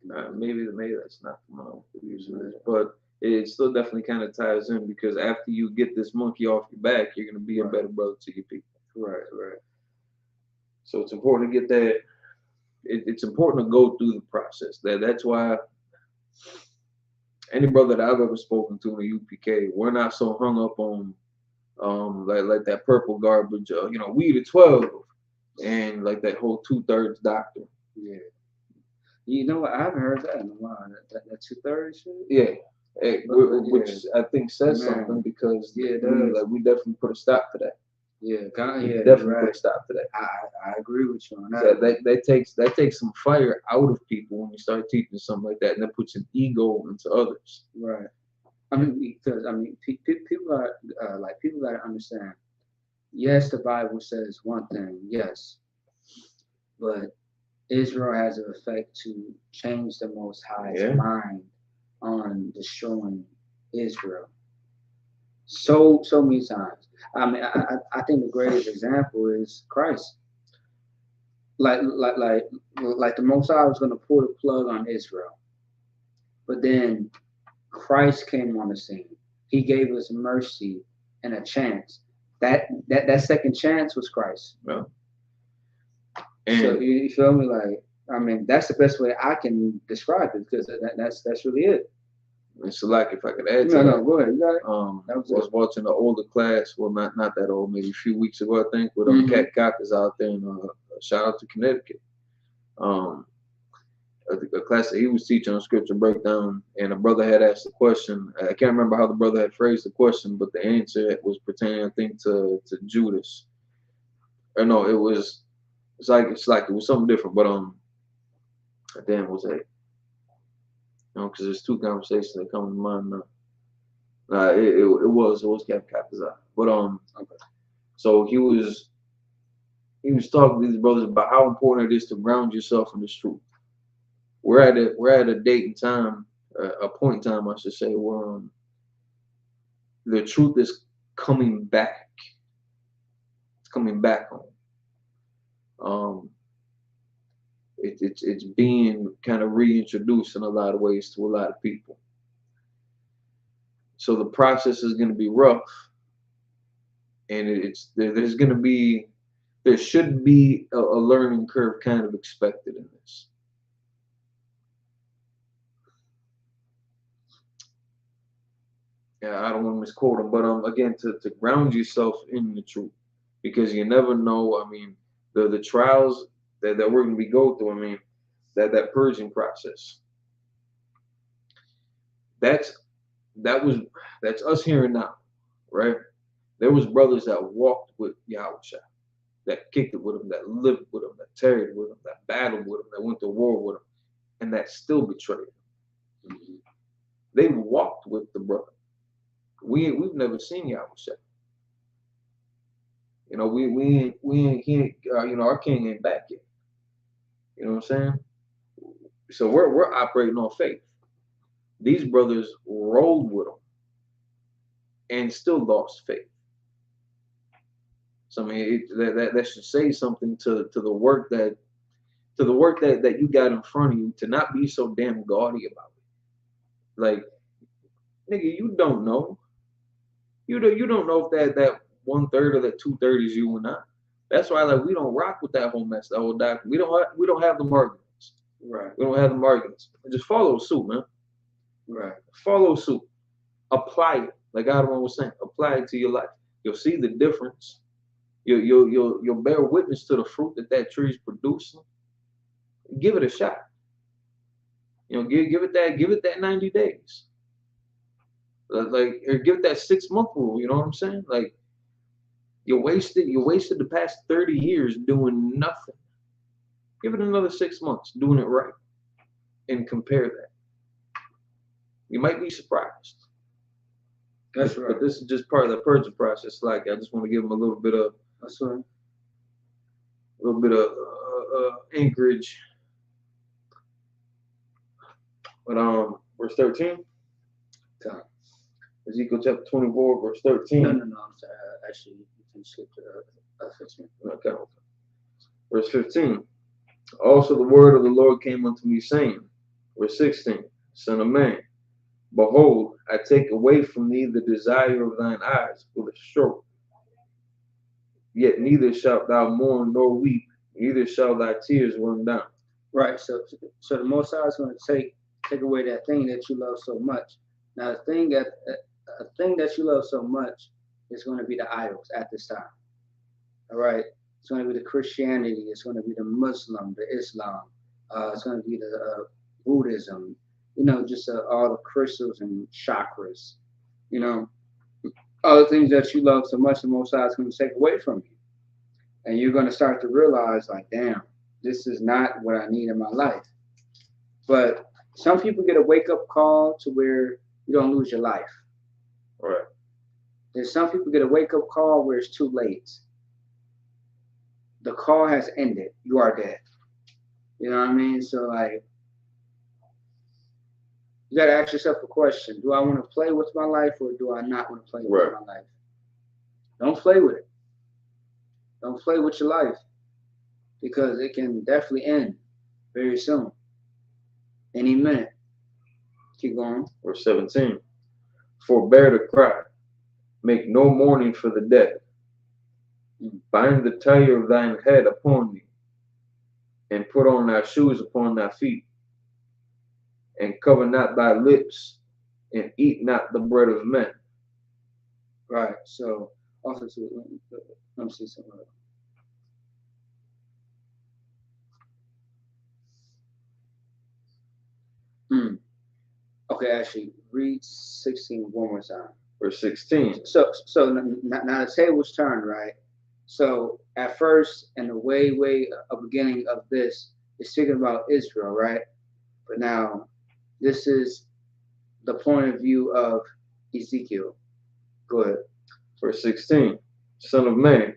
Maybe that's not the one I'm using, but it still definitely kind of ties in, because after you get this monkey off your back, you're going to be a better brother to your people. Right, right. So it's important to get that. It's important to go through the process. That's why any brother that I've ever spoken to in the UPK, we're not so hung up on like that purple garbage, we the 12, and like that whole 2/3 doctrine. Yeah. You know what? I haven't heard that in a while. That 2/3 shit. Yeah. Which I think says Man. something, because Yeah, we definitely put a stop to that. Yeah, We definitely put a stop to that. I agree with you on that. That takes some fire out of people when you start teaching something like that, and that puts an ego into others. Right. I mean, because people are people gotta understand. Yes, the Bible says one thing, yes, but Israel has an effect to change the Most High's mind on destroying Israel. So many times. I mean, I think the greatest example is Christ. Like the Most High was going to pull the plug on Israel, but then Christ came on the scene. He gave us mercy and a chance. That second chance was Christ. Yeah. So you feel me? Like, I mean, that's the best way I can describe it, because that's really it. And so, like, if I could add to that, go ahead. You got it. I was watching an older class, well, not that old, maybe a few weeks ago, I think, with Cat Cockers out there, and shout out to Connecticut. A class that he was teaching on scripture breakdown, and a brother had asked a question. I can't remember how the brother had phrased the question, but the answer was pertaining, I think, to Judas. Or no, it was something different, but damn, what was that? Because there's two conversations that come to mind now. It was Cap Capizar. But so he was talking to these brothers about how important it is to ground yourself in this truth. We're at a date and time, a point in time, I should say, where the truth is coming back. It's coming back home. It's being kind of reintroduced in a lot of ways to a lot of people. So the process is going to be rough, and there should be a learning curve kind of expected in this. Yeah, I don't want to misquote him, but again, to ground yourself in the truth, because you never know. I mean, the trials that we're going to be going through. I mean, that purging process. That's us here and now, right? There was brothers that walked with Yahusha, that kicked it with him, that lived with him, that tarried with him, that battled with him, that went to war with him, and that still betrayed him. They walked with the brother. We've never seen Yahusha. Our king ain't back yet. You know what I'm saying? So we're operating on faith. These brothers rolled with him and still lost faith. So I mean, that should say something to the work that you got in front of you, to not be so damn gaudy about it. Like, nigga, you don't know. You don't know if that 1/3 or that 2/3 is you or not. That's why, like, we don't rock with that whole mess, that whole doctrine. We don't have the arguments. Right. We don't have the arguments. Just follow suit, man. Right. Follow suit. Apply it. Like Adam was saying, apply it to your life. You'll see the difference. You'll bear witness to the fruit that tree is producing. Give it a shot. Give it that 90 days. Like, or give it that 6-month rule. You know what I'm saying? Like, you wasted the past 30 years doing nothing. Give it another 6 months doing it right, and compare that. You might be surprised. That's right. But this is just part of the purging process. Like, I just want to give them a little bit of Anchorage. But verse 13. Come. Ezekiel chapter 24, verse 13. No, I'm sorry. Actually, you can skip to 15. Okay. Verse 15. Also the word of the Lord came unto me, saying, verse 16, Son of man, behold, I take away from thee the desire of thine eyes with a stroke. Yet neither shalt thou mourn nor weep, neither shall thy tears run down. Right. So the Most High is going to take away that thing that you love so much. Now, the thing that you love so much is going to be the idols at this time. All right. It's going to be the Christianity. It's going to be the Muslim, the Islam. It's going to be the Buddhism. You know, just all the crystals and chakras. You know, all the things that you love so much, the Most High is going to take away from you, and you're going to start to realize, like, damn, this is not what I need in my life. But some people get a wake-up call to where you don't lose your life. Right. There's some people get a wake-up call where it's too late. The call has ended. You are dead. You know what I mean? So, like, you got to ask yourself a question. Do I want to play with my life or do I not want to play with my life? Don't play with it. Don't play with your life because it can definitely end very soon. Any minute. Keep going. Verse 17. Forbear to cry. Make no mourning for the dead. Bind the tire of thine head upon thee, and put on thy shoes upon thy feet, and cover not thy lips, and eat not the bread of men. Right. So, also, let me see something. Okay, actually, read 16 one more time. Verse 16. So now the table's turned, right? So at first, in the way beginning of this, it's speaking about Israel, right? But now, this is the point of view of Ezekiel. Go ahead. Verse 16. Son of man,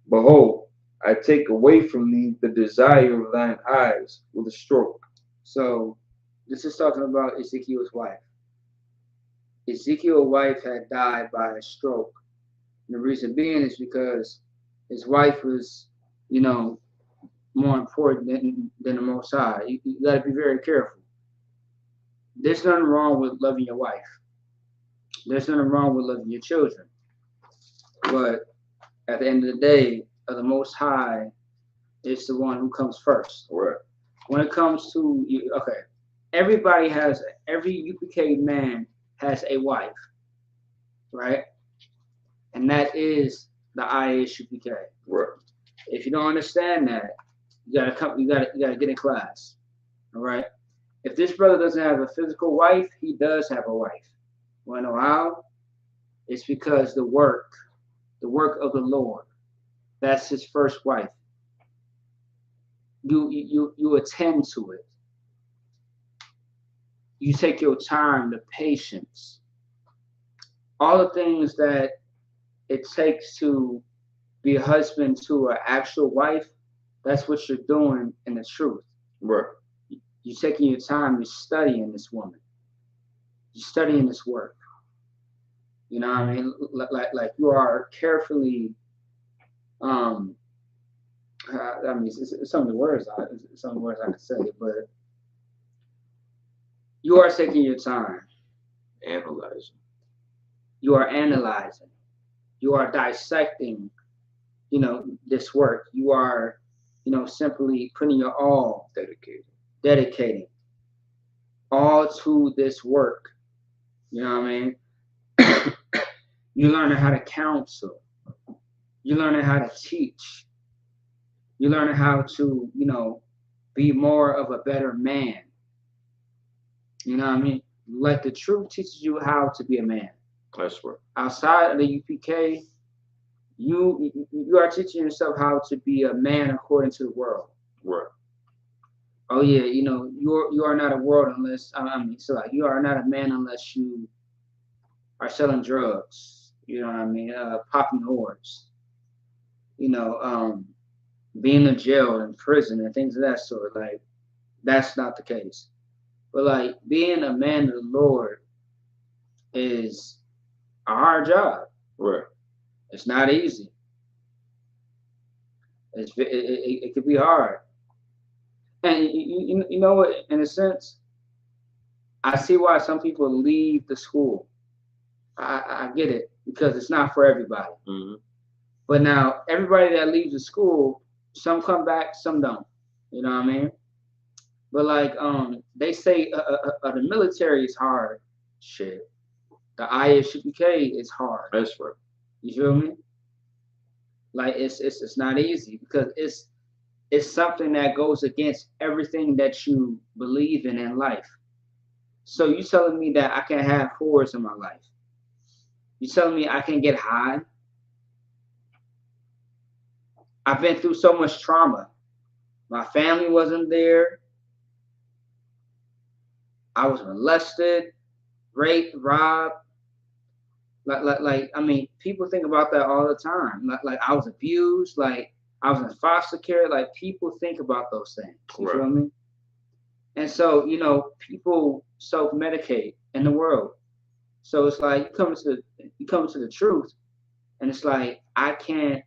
behold, I take away from thee the desire of thine eyes with a stroke. So this is talking about Ezekiel's wife. Ezekiel's wife had died by a stroke. And the reason being is because his wife was, you know, more important than the Most High. You got to be very careful. There's nothing wrong with loving your wife. There's nothing wrong with loving your children. But at the end of the day, the Most High is the one who comes first. Right. When it comes to, okay, every UPK man has a wife, right? And that is the ISUPK. Right. If you don't understand that, you gotta get in class. All right. If this brother doesn't have a physical wife, he does have a wife. Wanna know how? It's because the work of the Lord, that's his first wife. You attend to it. You take your time, the patience, all the things that it takes to be a husband to an actual wife. That's what you're doing in the truth. Right. You're taking your time. You're studying this woman. You're studying this work. You know what I mean? Like you are carefully. I mean, some of the words I can say, but you are taking your time. Analyzing. You are analyzing. You are dissecting, you know, this work. You are, you know, simply putting your all, dedicating all to this work. You know what I mean? You're learning how to counsel. You're learning how to teach. You're learning how to, you know, be more of a better man. You know what I mean? Like the truth teaches you how to be a man. That's right. Outside of the UPK, you are teaching yourself how to be a man according to the world. Right. Oh yeah, you know, you are not a world unless you are not a man unless you are selling drugs. You know what I mean? Popping whores. You know, being in jail and prison and things of that sort. Like, that's not the case. But like being a man of the Lord is a hard job. Right. It's not easy. It could be hard. And you know what? In a sense, I see why some people leave the school. I get it because it's not for everybody. Mm-hmm. But now everybody that leaves the school, some come back, some don't. You know what I mean? But like they say the military is hard. Shit. The ISUPK is hard. That's right. You feel me? Like it's not easy because it's something that goes against everything that you believe in life. So you telling me that I can have whores in my life? You telling me I can get high? I've been through so much trauma. My family wasn't there. I was molested, raped, robbed. Like I mean, people think about that all the time. Like I was abused, like I was in foster care. Like people think about those things. You feel me? And so, you know, people self-medicate in the world. So it's like you come to the truth, and it's like I can't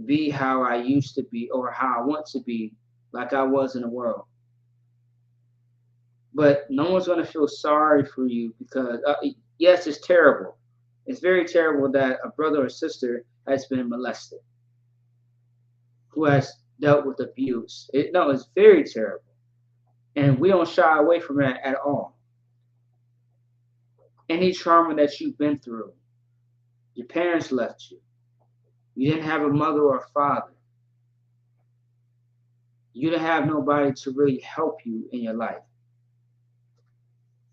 be how I used to be or how I want to be, like I was in the world. But no one's going to feel sorry for you because yes, it's terrible. It's very terrible that a brother or sister has been molested, who has dealt with abuse. No, it's very terrible. And we don't shy away from that at all. Any trauma that you've been through, your parents left you, you didn't have a mother or a father, you didn't have nobody to really help you in your life,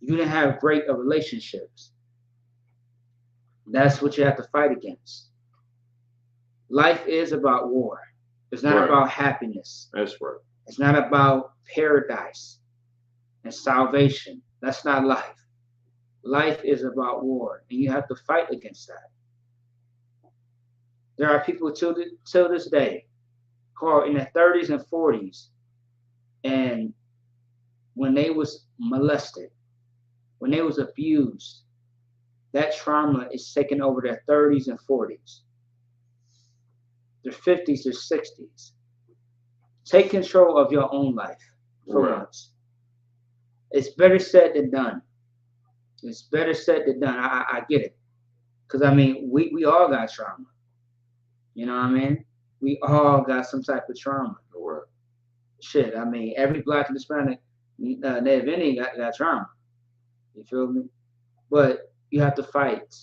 you didn't have great relationships. That's what you have to fight against. Life is about war. It's not about happiness. That's right. It's not about paradise and salvation. That's not life. Life is about war, and you have to fight against that. There are people till this day who are in their 30s and 40s, and when they was molested, when they was abused, that trauma is taking over their 30s and 40s, their 50s, their 60s. Take control of your own life for once. It's better said than done. It's better said than done. I get it. Because, I mean, we all got trauma. You know what I mean? We all got some type of trauma. Shit, I mean, every Black and Hispanic Native Indian got trauma. You feel me? But you have to fight.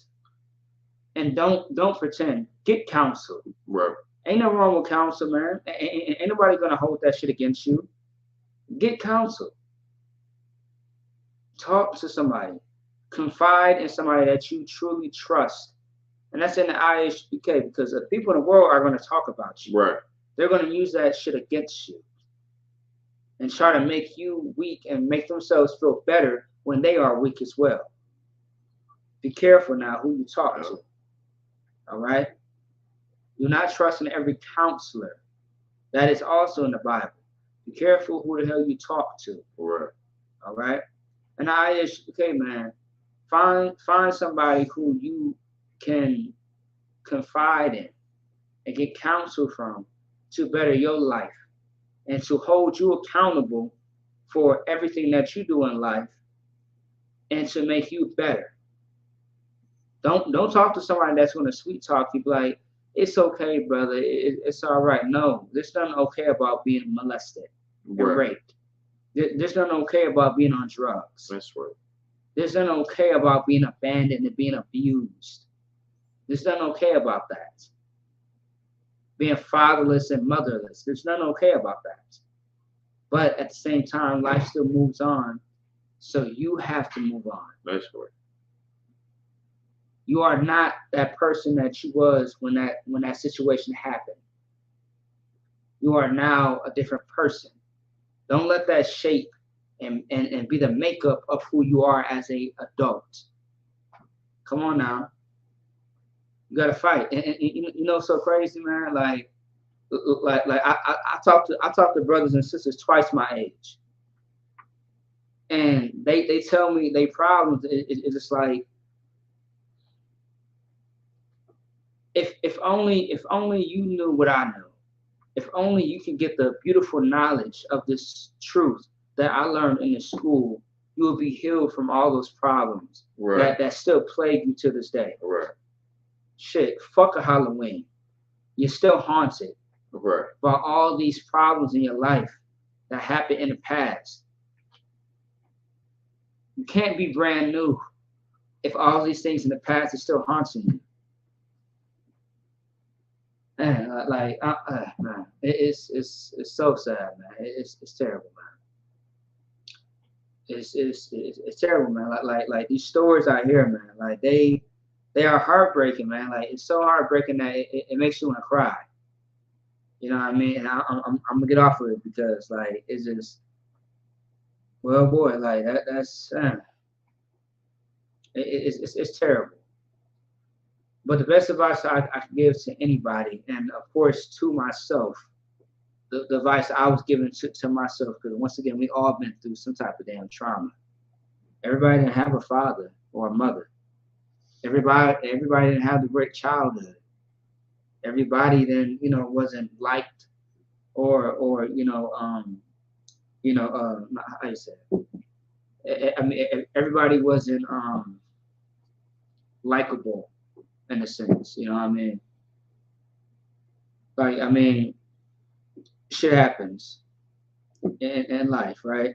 And don't pretend. Get counsel. Right. Ain't no wrong with counsel, man. Ain't nobody gonna hold that shit against you. Get counsel. Talk to somebody. Confide in somebody that you truly trust. And that's in the IHBK because the people in the world are going to talk about you. Right. They're going to use that shit against you and try to make you weak and make themselves feel better when they are weak as well. Be careful now who you talk to. All right? Do not trust in every counselor. That is also in the Bible. Be careful who the hell you talk to. Right. All right? And IHBK, man, find somebody who you can confide in and get counsel from to better your life and to hold you accountable for everything that you do in life and to make you better. Don't talk to somebody that's going to sweet talk you like, it's okay, brother, it's all right. No, there's nothing okay about being molested and raped. There's nothing okay about being on drugs. That's right. There's nothing okay about being abandoned and being abused. There's nothing okay about that. Being fatherless and motherless. There's nothing okay about that. But at the same time, life still moves on. So you have to move on. That's right. You are not that person that you was when that situation happened. You are now a different person. Don't let that shape and be the makeup of who you are as an adult. Come on now. You gotta fight. And you know, so crazy, man. Like I talk to brothers and sisters twice my age, and they tell me they problems. It's just like if only you knew what I know. If only you can get the beautiful knowledge of this truth that I learned in the school, you will be healed from all those problems that still plague you to this day. Right. Shit, fuck a Halloween. You're still haunted by all these problems in your life that happened in the past. You can't be brand new if all these things in the past are still haunting you. Man, man, it's so sad, man. It's terrible, man. It's terrible, man. Like these stories I hear, man. Like they are heartbreaking, man. Like it's so heartbreaking that it makes you want to cry. You know what I mean? And I'm gonna get off of it because like it's just, well, boy, like that's it's terrible. But the best advice I can give to anybody, and of course to myself, the advice I was giving to myself, because once again, we all been through some type of damn trauma. Everybody didn't have a father or a mother. Everybody didn't have the great childhood. Everybody then, wasn't liked or how you say it? I mean, everybody wasn't likable. In a sense, you know what I mean? Like, I mean, shit happens in life, right?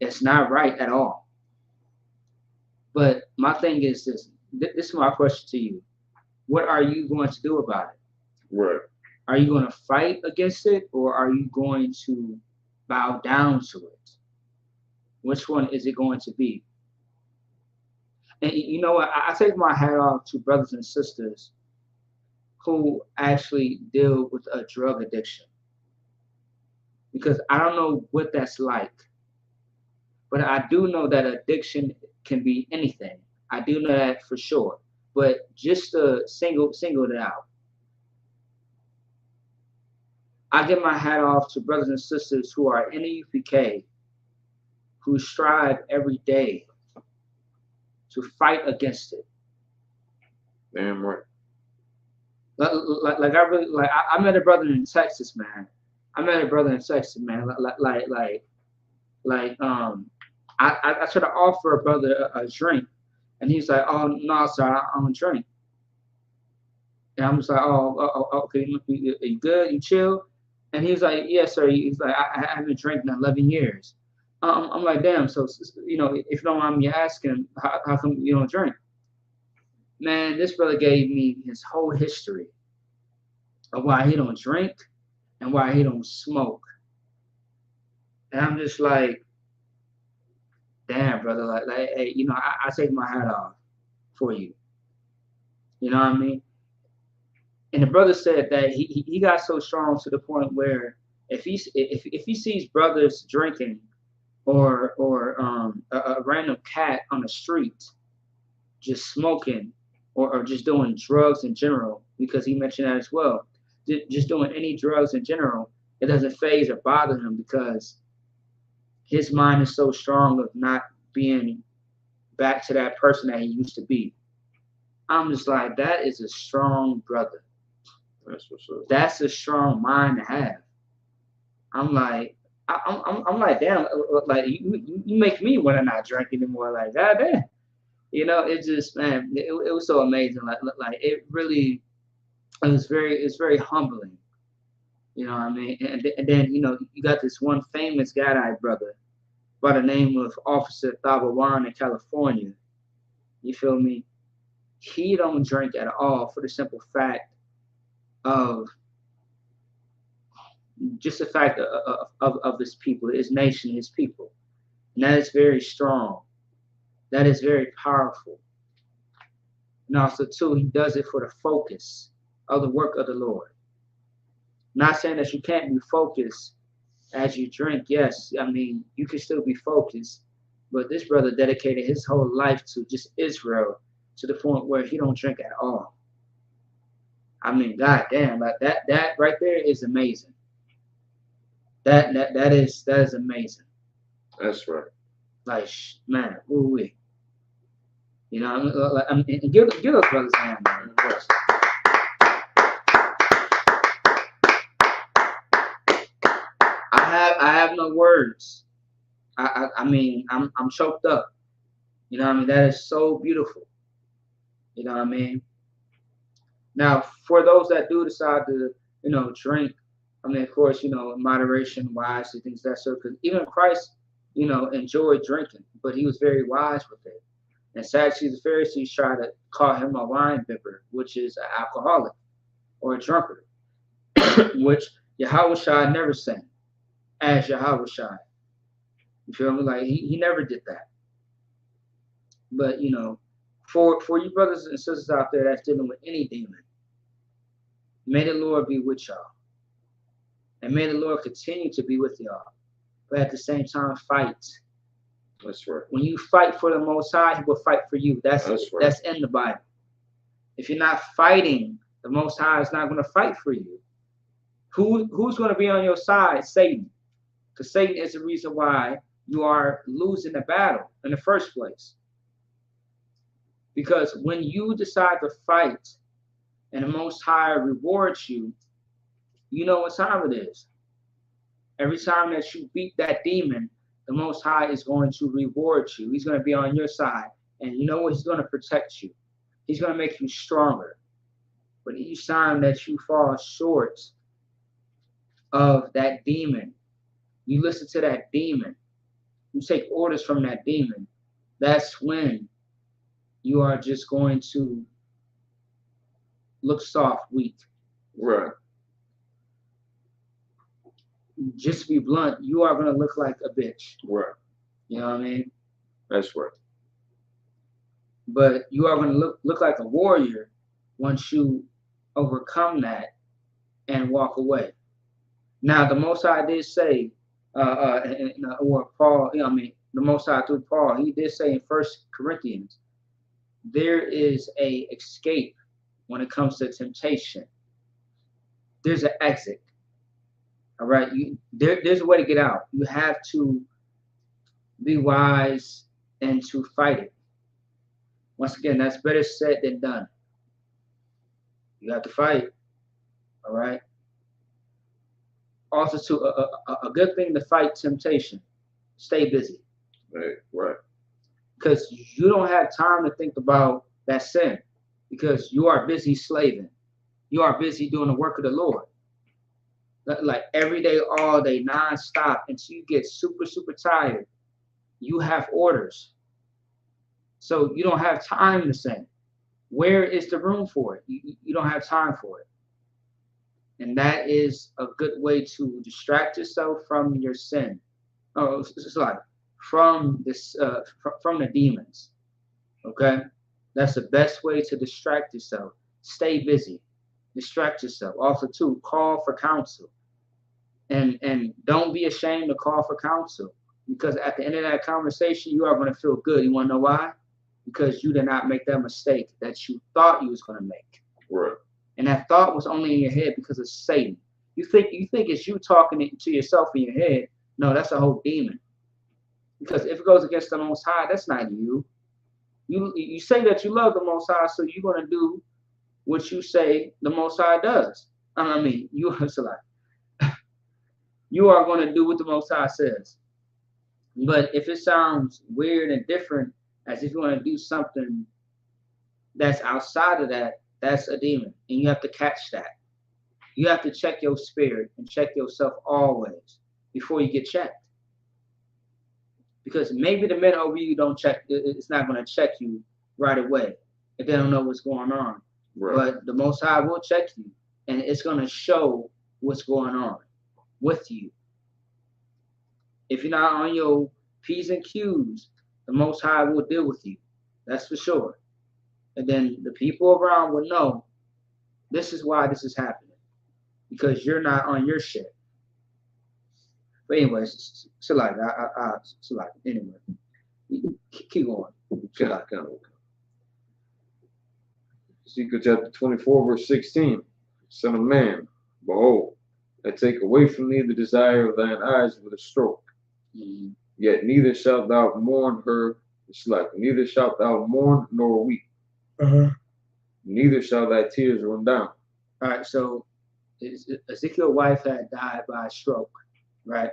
It's not right at all. But my thing is this. This is my question to you. What are you going to do about it? Right. Are you going to fight against it, or are you going to bow down to it? Which one is it going to be? And you know what? I take my hat off to brothers and sisters who actually deal with a drug addiction. Because I don't know what that's like. But I do know that addiction can be anything. I do know that for sure. But just to single it out, I give my hat off to brothers and sisters who are in the UPK, who strive every day to fight against it. Damn right. I met a brother in Texas, man. I tried to offer a brother a drink, and he's like, "Oh no, sir, I don't drink." And I'm just like, "Oh, okay, you good? You chill?" And he's like, "Yes, sir." He's like, "I haven't drank in 11 years." I'm like, "Damn." So if you don't mind me asking, how come you don't drink? Man, this brother gave me his whole history of why he don't drink and why he don't smoke. And I'm just like, damn, brother, like hey, I take my hat off for you. You know what I mean? And the brother said that he got so strong to the point where if he sees brothers drinking or a random cat on the street just smoking or just doing drugs in general, because he mentioned that as well, just doing any drugs in general, it doesn't faze or bother him because his mind is so strong of not being back to that person that he used to be. I'm just like, that is a strong brother. That's what's up. That's a strong mind to have. I'm like, I'm like, damn, like you make me want to not drink anymore. Like, goddamn, it just, man, it was so amazing. Like it really, it's very humbling. You know what I mean? And then you got this one famous Gadite brother by the name of Officer Thabawan in California. You feel me? He don't drink at all for the simple fact of just the fact of his people, his nation, his people. And that is very strong. That is very powerful. And also, too, he does it for the focus of the work of the Lord. Not saying that you can't be focused as you drink. Yes, I mean, you can still be focused. But this brother dedicated his whole life to just Israel to the point where he don't drink at all. I mean, god damn, like that right there is amazing. That is amazing. That's right. Like man, ooh, you know, I mean, give those brothers a hand, man. I have no words. I mean, I'm choked up. You know what I mean? That is so beautiful. You know what I mean? Now, for those that do decide to, drink, I mean, of course, in moderation, wisely, things of that sort. Because even Christ, enjoyed drinking, but he was very wise with it. And sadly, the Pharisees try to call him a wine bibber, which is an alcoholic or a drunkard, which Yahushua never said as Yahushua. You feel me? Like he never did that. But for you brothers and sisters out there that's dealing with any demon, may the Lord be with y'all. And may the Lord continue to be with y'all. But at the same time, fight. That's right. When you fight for the Most High, he will fight for you. That's right. That's in the Bible. If you're not fighting, the Most High is not going to fight for you. Who's going to be on your side? Satan. Because Satan is the reason why you are losing the battle in the first place. Because when you decide to fight and the Most High rewards you, you know what time it is. Every time that you beat that demon, the Most High is going to reward you. He's going to be on your side. And you know what? He's going to protect you. He's going to make you stronger. But each time that you fall short of that demon, you listen to that demon, you take orders from that demon, that's when you are just going to look soft, weak. Right. Just to be blunt, you are going to look like a bitch. Right. You know what I mean? That's right. But you are going to look like a warrior once you overcome that and walk away. Now, the Most High did say, or Paul, the Most High through Paul, he did say in 1 Corinthians, there is a escape when it comes to temptation. There's an exit. All right, there's a way to get out. You have to be wise and to fight it. Once again, that's better said than done. You have to fight. All right. Also, to a good thing to fight temptation. Stay busy. Right. Because you don't have time to think about that sin. Because you are busy slaving. You are busy doing the work of the Lord. Like every day, all day, non-stop, until you get super, super tired. You have orders. So you don't have time to sin. Where is the room for it? You don't have time for it. And that is a good way to distract yourself from your sin. Oh, it's like from this, from the demons. Okay, that's the best way to distract yourself. Stay busy. Distract yourself. Also, too, call for counsel. And don't be ashamed to call for counsel, because at the end of that conversation, you are going to feel good. You want to know why? Because you did not make that mistake that you thought you was going to make. Right. And that thought was only in your head because of Satan. You think it's you talking to yourself in your head. No, that's a whole demon. Because if it goes against the Most High, that's not you. You say that you love the Most High, so you're going to do what you say the Most High does. I mean, you are going to do what the Most High says. But if it sounds weird and different, as if you want to do something that's outside of that, that's a demon. And you have to catch that. You have to check your spirit and check yourself always before you get checked. Because maybe the men over you don't check, it's not going to check you right away if they don't know what's going on. Right. But the Most High will check you, and it's going to show what's going on with you. If you're not on your P's and Q's, the Most High will deal with you. That's for sure. And then the people around will know this is why this is happening. Because you're not on your shit. But anyways, anyway. Keep going. Ezekiel chapter 24, verse 16. Son of man, behold, I take away from thee the desire of thine eyes with a stroke. Mhm. Yet neither shalt thou mourn her slack, neither shalt thou mourn nor weep, neither shall thy tears run down. All right, so Ezekiel's wife had died by a stroke, right?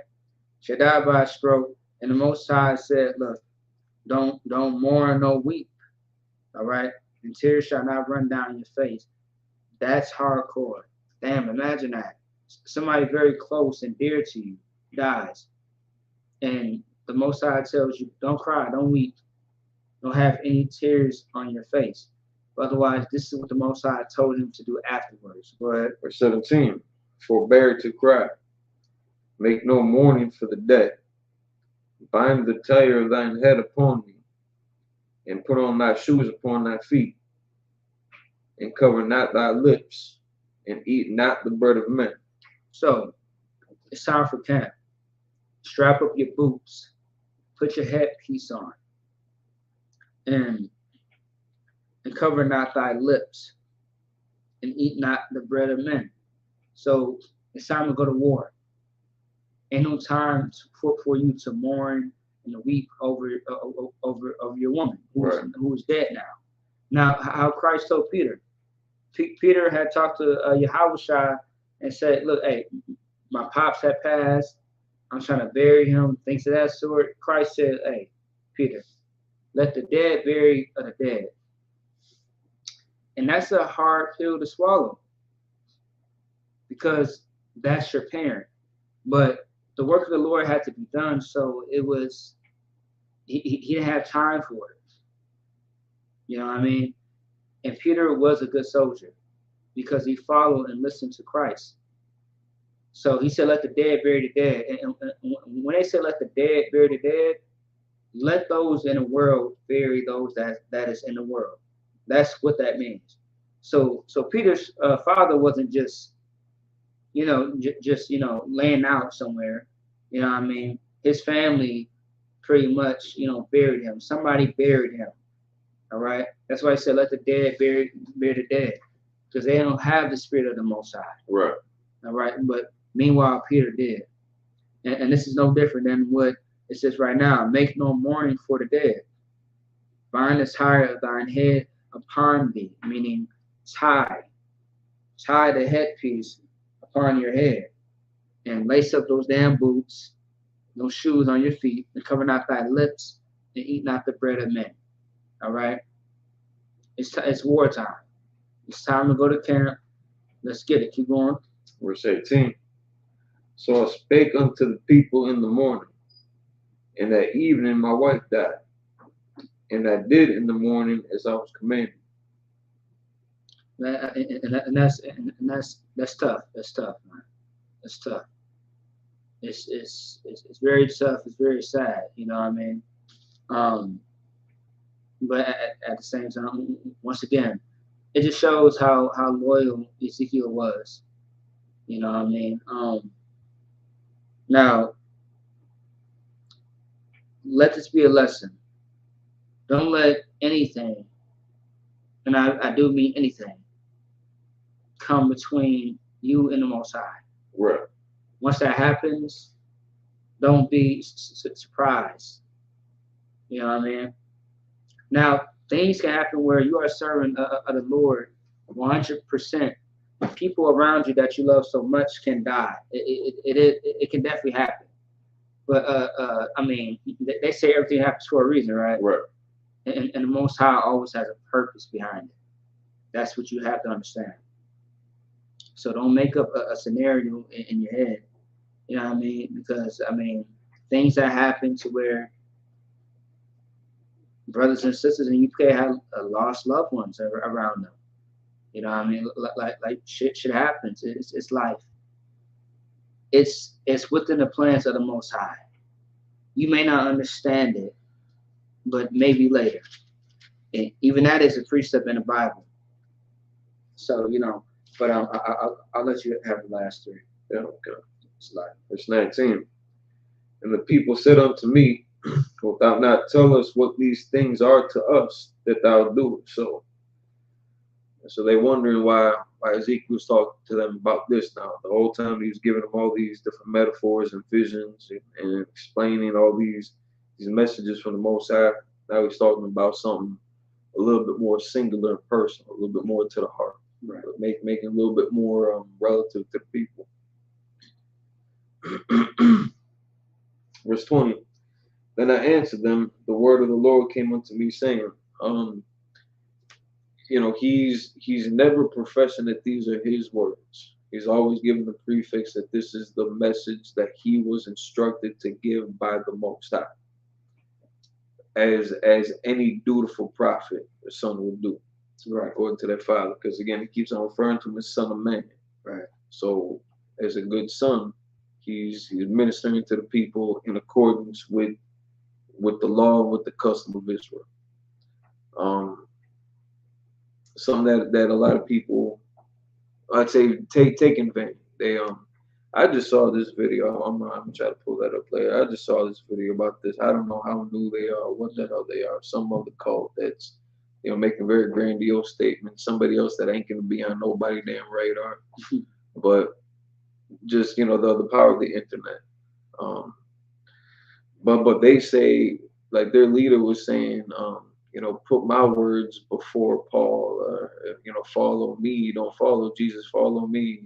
She had died by a stroke, and the Most High said, look, don't mourn nor weep, all right? And tears shall not run down your face. That's hardcore. Damn, imagine that. Somebody very close and dear to you dies, and the Most High tells you, don't cry, don't weep, don't have any tears on your face. Otherwise, this is what the Most High told him to do afterwards. Go ahead. Verse 17. Forbear to cry, make no mourning for the dead. Bind the tire of thine head upon thee, and put on thy shoes upon thy feet, and cover not thy lips, and eat not the bread of men. So it's time for camp. Strap up your boots, put your headpiece on, and cover not thy lips, and eat not the bread of men. So it's time to go to war. Ain't no time for you to mourn and to weep over your woman who is dead now. Now, how Christ told Peter. Peter had talked to Yahushua and said, look, hey, my pops had passed. I'm trying to bury him, things of that sort. Christ said, hey, Peter, let the dead bury the dead. And that's a hard pill to swallow because that's your parent. But the work of the Lord had to be done, so it was, he didn't have time for it. You know what I mean? And Peter was a good soldier because he followed and listened to Christ. So he said, let the dead bury the dead. And when they say let the dead bury the dead, let those in the world bury those that is in the world. That's what that means. So Peter's father wasn't just, laying out somewhere. You know what I mean? His family pretty much, buried him. Somebody buried him. All right? That's why he said, let the dead bury the dead. Because they don't have the spirit of the Most High. Right. All right? But meanwhile, Peter did. And this is no different than what it says right now. Make no mourning for the dead. Bind the tire of thine head upon thee, meaning tie the headpiece upon your head, and lace up those damn boots, no shoes on your feet, and cover not thy lips, and eat not the bread of men. All right, it's wartime. It's time to go to camp. Let's get it. Keep going. Verse 18. So I spake unto the people in the morning, and at evening my wife died, and I did in the morning as I was commanded. And that's tough. That's tough, man. That's tough. It's very tough. It's very sad. You know what I mean? But at the same time, once again, it just shows how loyal Ezekiel was. You know what I mean? Now, let this be a lesson. Don't let anything, and I do mean anything, come between you and the Most High. Right. Once that happens, don't be surprised. You know what I mean? Now, things can happen where you are serving the Lord 100%. People around you that you love so much can die. It can definitely happen. But I mean, they say everything happens for a reason, right? Right. And the Most High always has a purpose behind it. That's what you have to understand. So don't make up a scenario in your head. You know what I mean? Because I mean, things that happen to where brothers and sisters in UK have lost loved ones around them. You know what I mean? Like shit happens. It's life. It's within the plans of the Most High. You may not understand it, but maybe later. And even that is a precept in the Bible. So but I'll let you have the last three. Yeah, okay. Verse 19. And the people said unto me, wilt thou not tell us what these things are to us, that thou doest so? So they're wondering why Ezekiel was talking to them about this now. The whole time he was giving them all these different metaphors and visions and explaining all these messages from the Most High. Now he's talking about something a little bit more singular and personal, a little bit more to the heart, Right. Making a little bit more relative to the people. Verse 20. Then I answered them, the word of the Lord came unto me saying, he's never professing that these are his words. He's always given the prefix that this is the message that he was instructed to give by the Most High, as any dutiful prophet the son would do, right, according to their father. Because again, he keeps on referring to him as Son of Man. Right. So as a good son, he's ministering to the people in accordance with the law and with the custom of Israel. Something that a lot of people, I'd say, take in vain. They I just saw this video. I'm gonna try to pull that up later. I just saw this video about this. I don't know how new they are, what the hell they are. Some of the cult that's making very grandiose statements. Somebody else that ain't gonna be on nobody damn radar. But just the power of the internet. But they say, like, their leader was saying, put my words before Paul. Follow me, don't follow Jesus, follow me,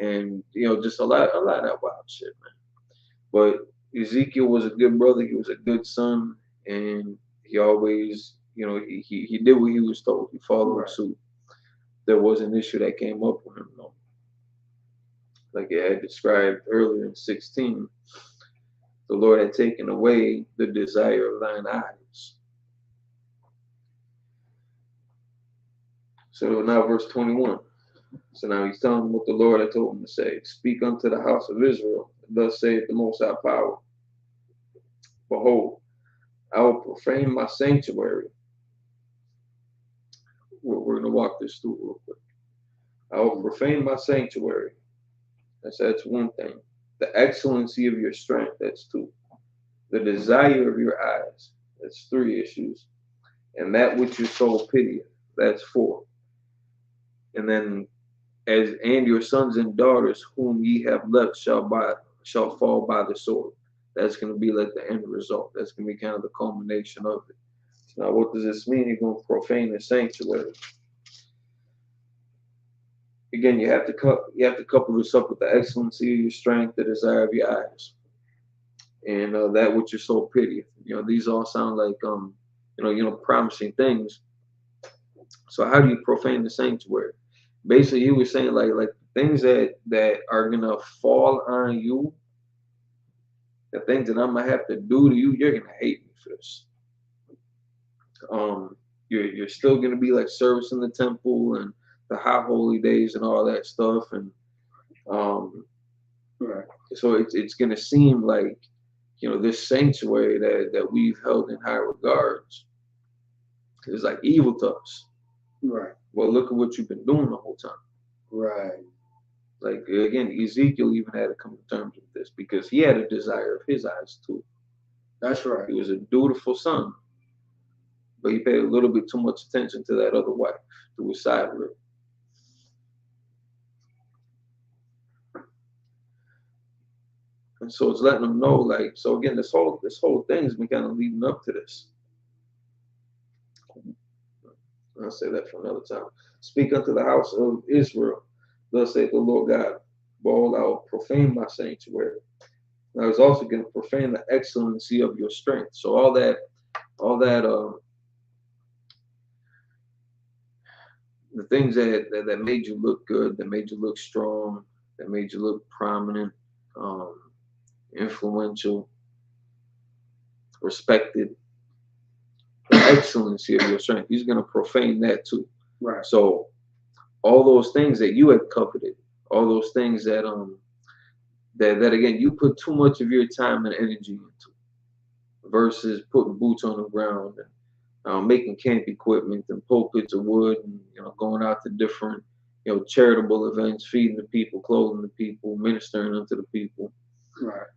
and just a lot of that wild shit, man. But Ezekiel was a good brother. He was a good son, and he always, he did what he was told. He followed suit. There was an issue that came up with him, though. Like it had described earlier in 16. The Lord had taken away the desire of thine eyes. So now verse 21. So now he's telling them what the Lord had told him to say. Speak unto the house of Israel, thus saith the Most High Power. Behold, I will profane my sanctuary. We're going to walk this through real quick. I will profane my sanctuary. That's one thing. The excellency of your strength, that's two. The desire of your eyes, that's three issues. And that which your soul pitieth, that's four. And then, and your sons and daughters whom ye have left shall fall by the sword. That's going to be like the end result. That's going to be kind of the culmination of it. So now, what does this mean? You're going to profane the sanctuary. Again, you have to couple this up with the excellency of your strength, the desire of your eyes, and that which your soul pitieth. These all sound like promising things. So how do you profane the sanctuary? Basically, he was saying like things that are gonna fall on you, the things that I'm gonna have to do to you, you're gonna hate me for this. You're still gonna be like service in the temple and the high holy days and all that stuff, and right. So it's gonna seem like this sanctuary that we've held in high regards is like evil to us. Right. Well, look at what you've been doing the whole time. Right. Like, again, Ezekiel even had to come to terms with this because he had a desire of his eyes too. That's right. He was a dutiful son, but he paid a little bit too much attention to that other wife, to his side of it. And so it's letting them know, like, so again, this whole thing has been kind of leading up to this. I'll say that for another time. Speak unto the house of Israel, thus saith the Lord God, behold, I will profane my sanctuary. And I was also going to profane the excellency of your strength. So all that the things that made you look good, that made you look strong, that made you look prominent, influential, respected, the excellency of your strength. He's going to profane that too. Right. So all those things that you had coveted, all those things that that again you put too much of your time and energy into, versus putting boots on the ground and making camp equipment and pulpits of wood and going out to different charitable events, feeding the people, clothing the people, ministering unto the people. Right.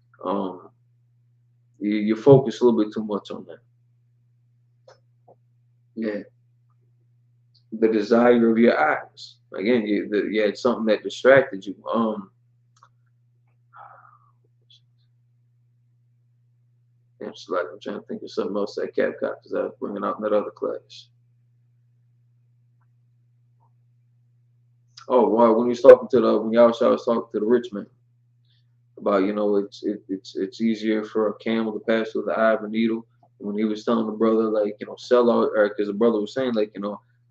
You focus a little bit too much on that. Yeah. the desire of your eyes. Again, you had something that distracted you. It's like I'm trying to think of something else that Capcom because I was bringing out in that other class. Oh, wow! When Yahusha was talking to the rich man about, it's easier for a camel to pass through the eye of a needle. When he was telling the brother, like, sell out, or because the brother was saying, like,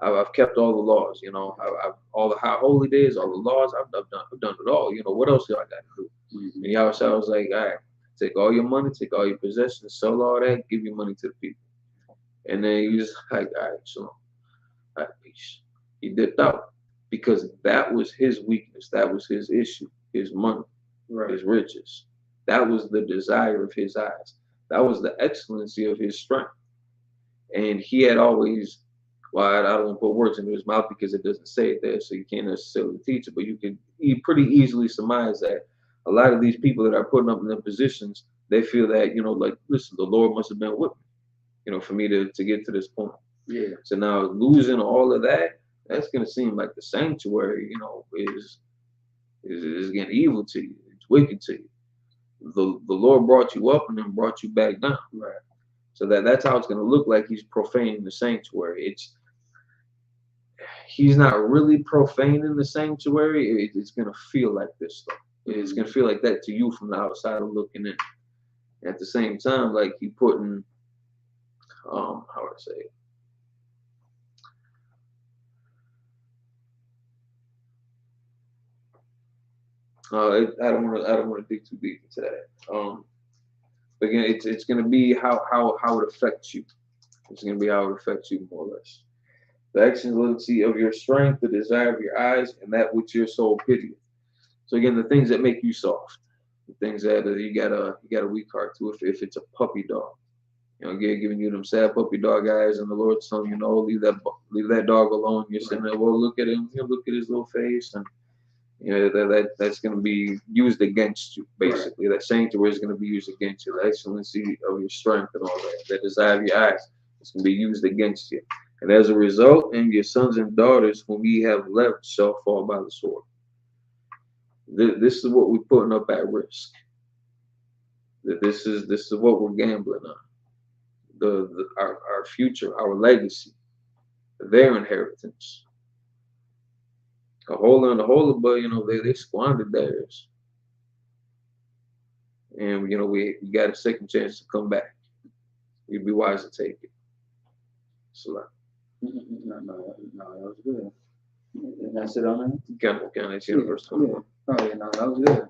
I've kept all the laws, I've all the high holy days, all the laws, I've done it all. What else do I got to do? Mm-hmm. And Yahusha was like, all right, take all your money, take all your possessions, sell all that, give your money to the people. And then he was like, all right, so, all right, peace. He dipped out because that was his weakness. That was his issue, his money, right, his riches. That was the desire of his eyes. That was the excellency of his strength. And he had always, well, I don't want to put words into his mouth because it doesn't say it there, so you can't necessarily teach it, but you can pretty easily surmise that a lot of these people that are putting up in their positions, they feel that, like, listen, the Lord must have been with me, for me to get to this point. Yeah. So now losing all of that, that's going to seem like the sanctuary, is getting evil to you. It's wicked to you. The Lord brought you up and then brought you back down. Right. So that's how it's going to look like he's profaning the sanctuary. He's not really profaning the sanctuary. It's going to feel like this stuff. It's going to feel like that to you from the outside of looking in. At the same time, like he putting, how would I say it? I don't want to dig too deep into that. But again, it's going to be how it affects you. It's going to be how it affects you more or less. The excellency of your strength, the desire of your eyes, and that which your soul pitieth. So again, the things that make you soft, the things that you got a weak heart to. If it's a puppy dog, giving you them sad puppy dog eyes, and the Lord's telling you, no, leave that dog alone. You're sitting there, well, look at him, look at his little face, and that's going to be used against you, basically. Right. That sanctuary is going to be used against you. The excellency of your strength and all that. That desire of your eyes is going to be used against you. And as a result, and your sons and daughters whom ye have left shall fall by the sword. This is what we're putting up at risk. This is what we're gambling on. Our future, our legacy, their inheritance. A whole of, but they squandered theirs, and we got a second chance to come back. You'd be wise to take it. So, no, that was good. And that's it on it. Can I see the verse 21? Oh yeah, no, that was good.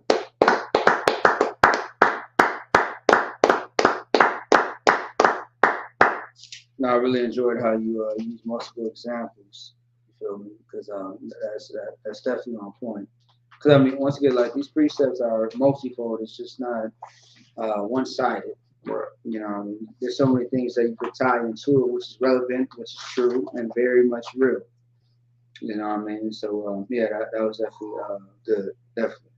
No, I really enjoyed how you used multiple examples. You feel me? Because that's definitely on point. Because I mean, once again, like these precepts are multifold. It's just not one-sided. Right. I mean, there's so many things that you could tie into it, which is relevant, which is true, and very much real. You know what I mean? So yeah, that was definitely good, definitely.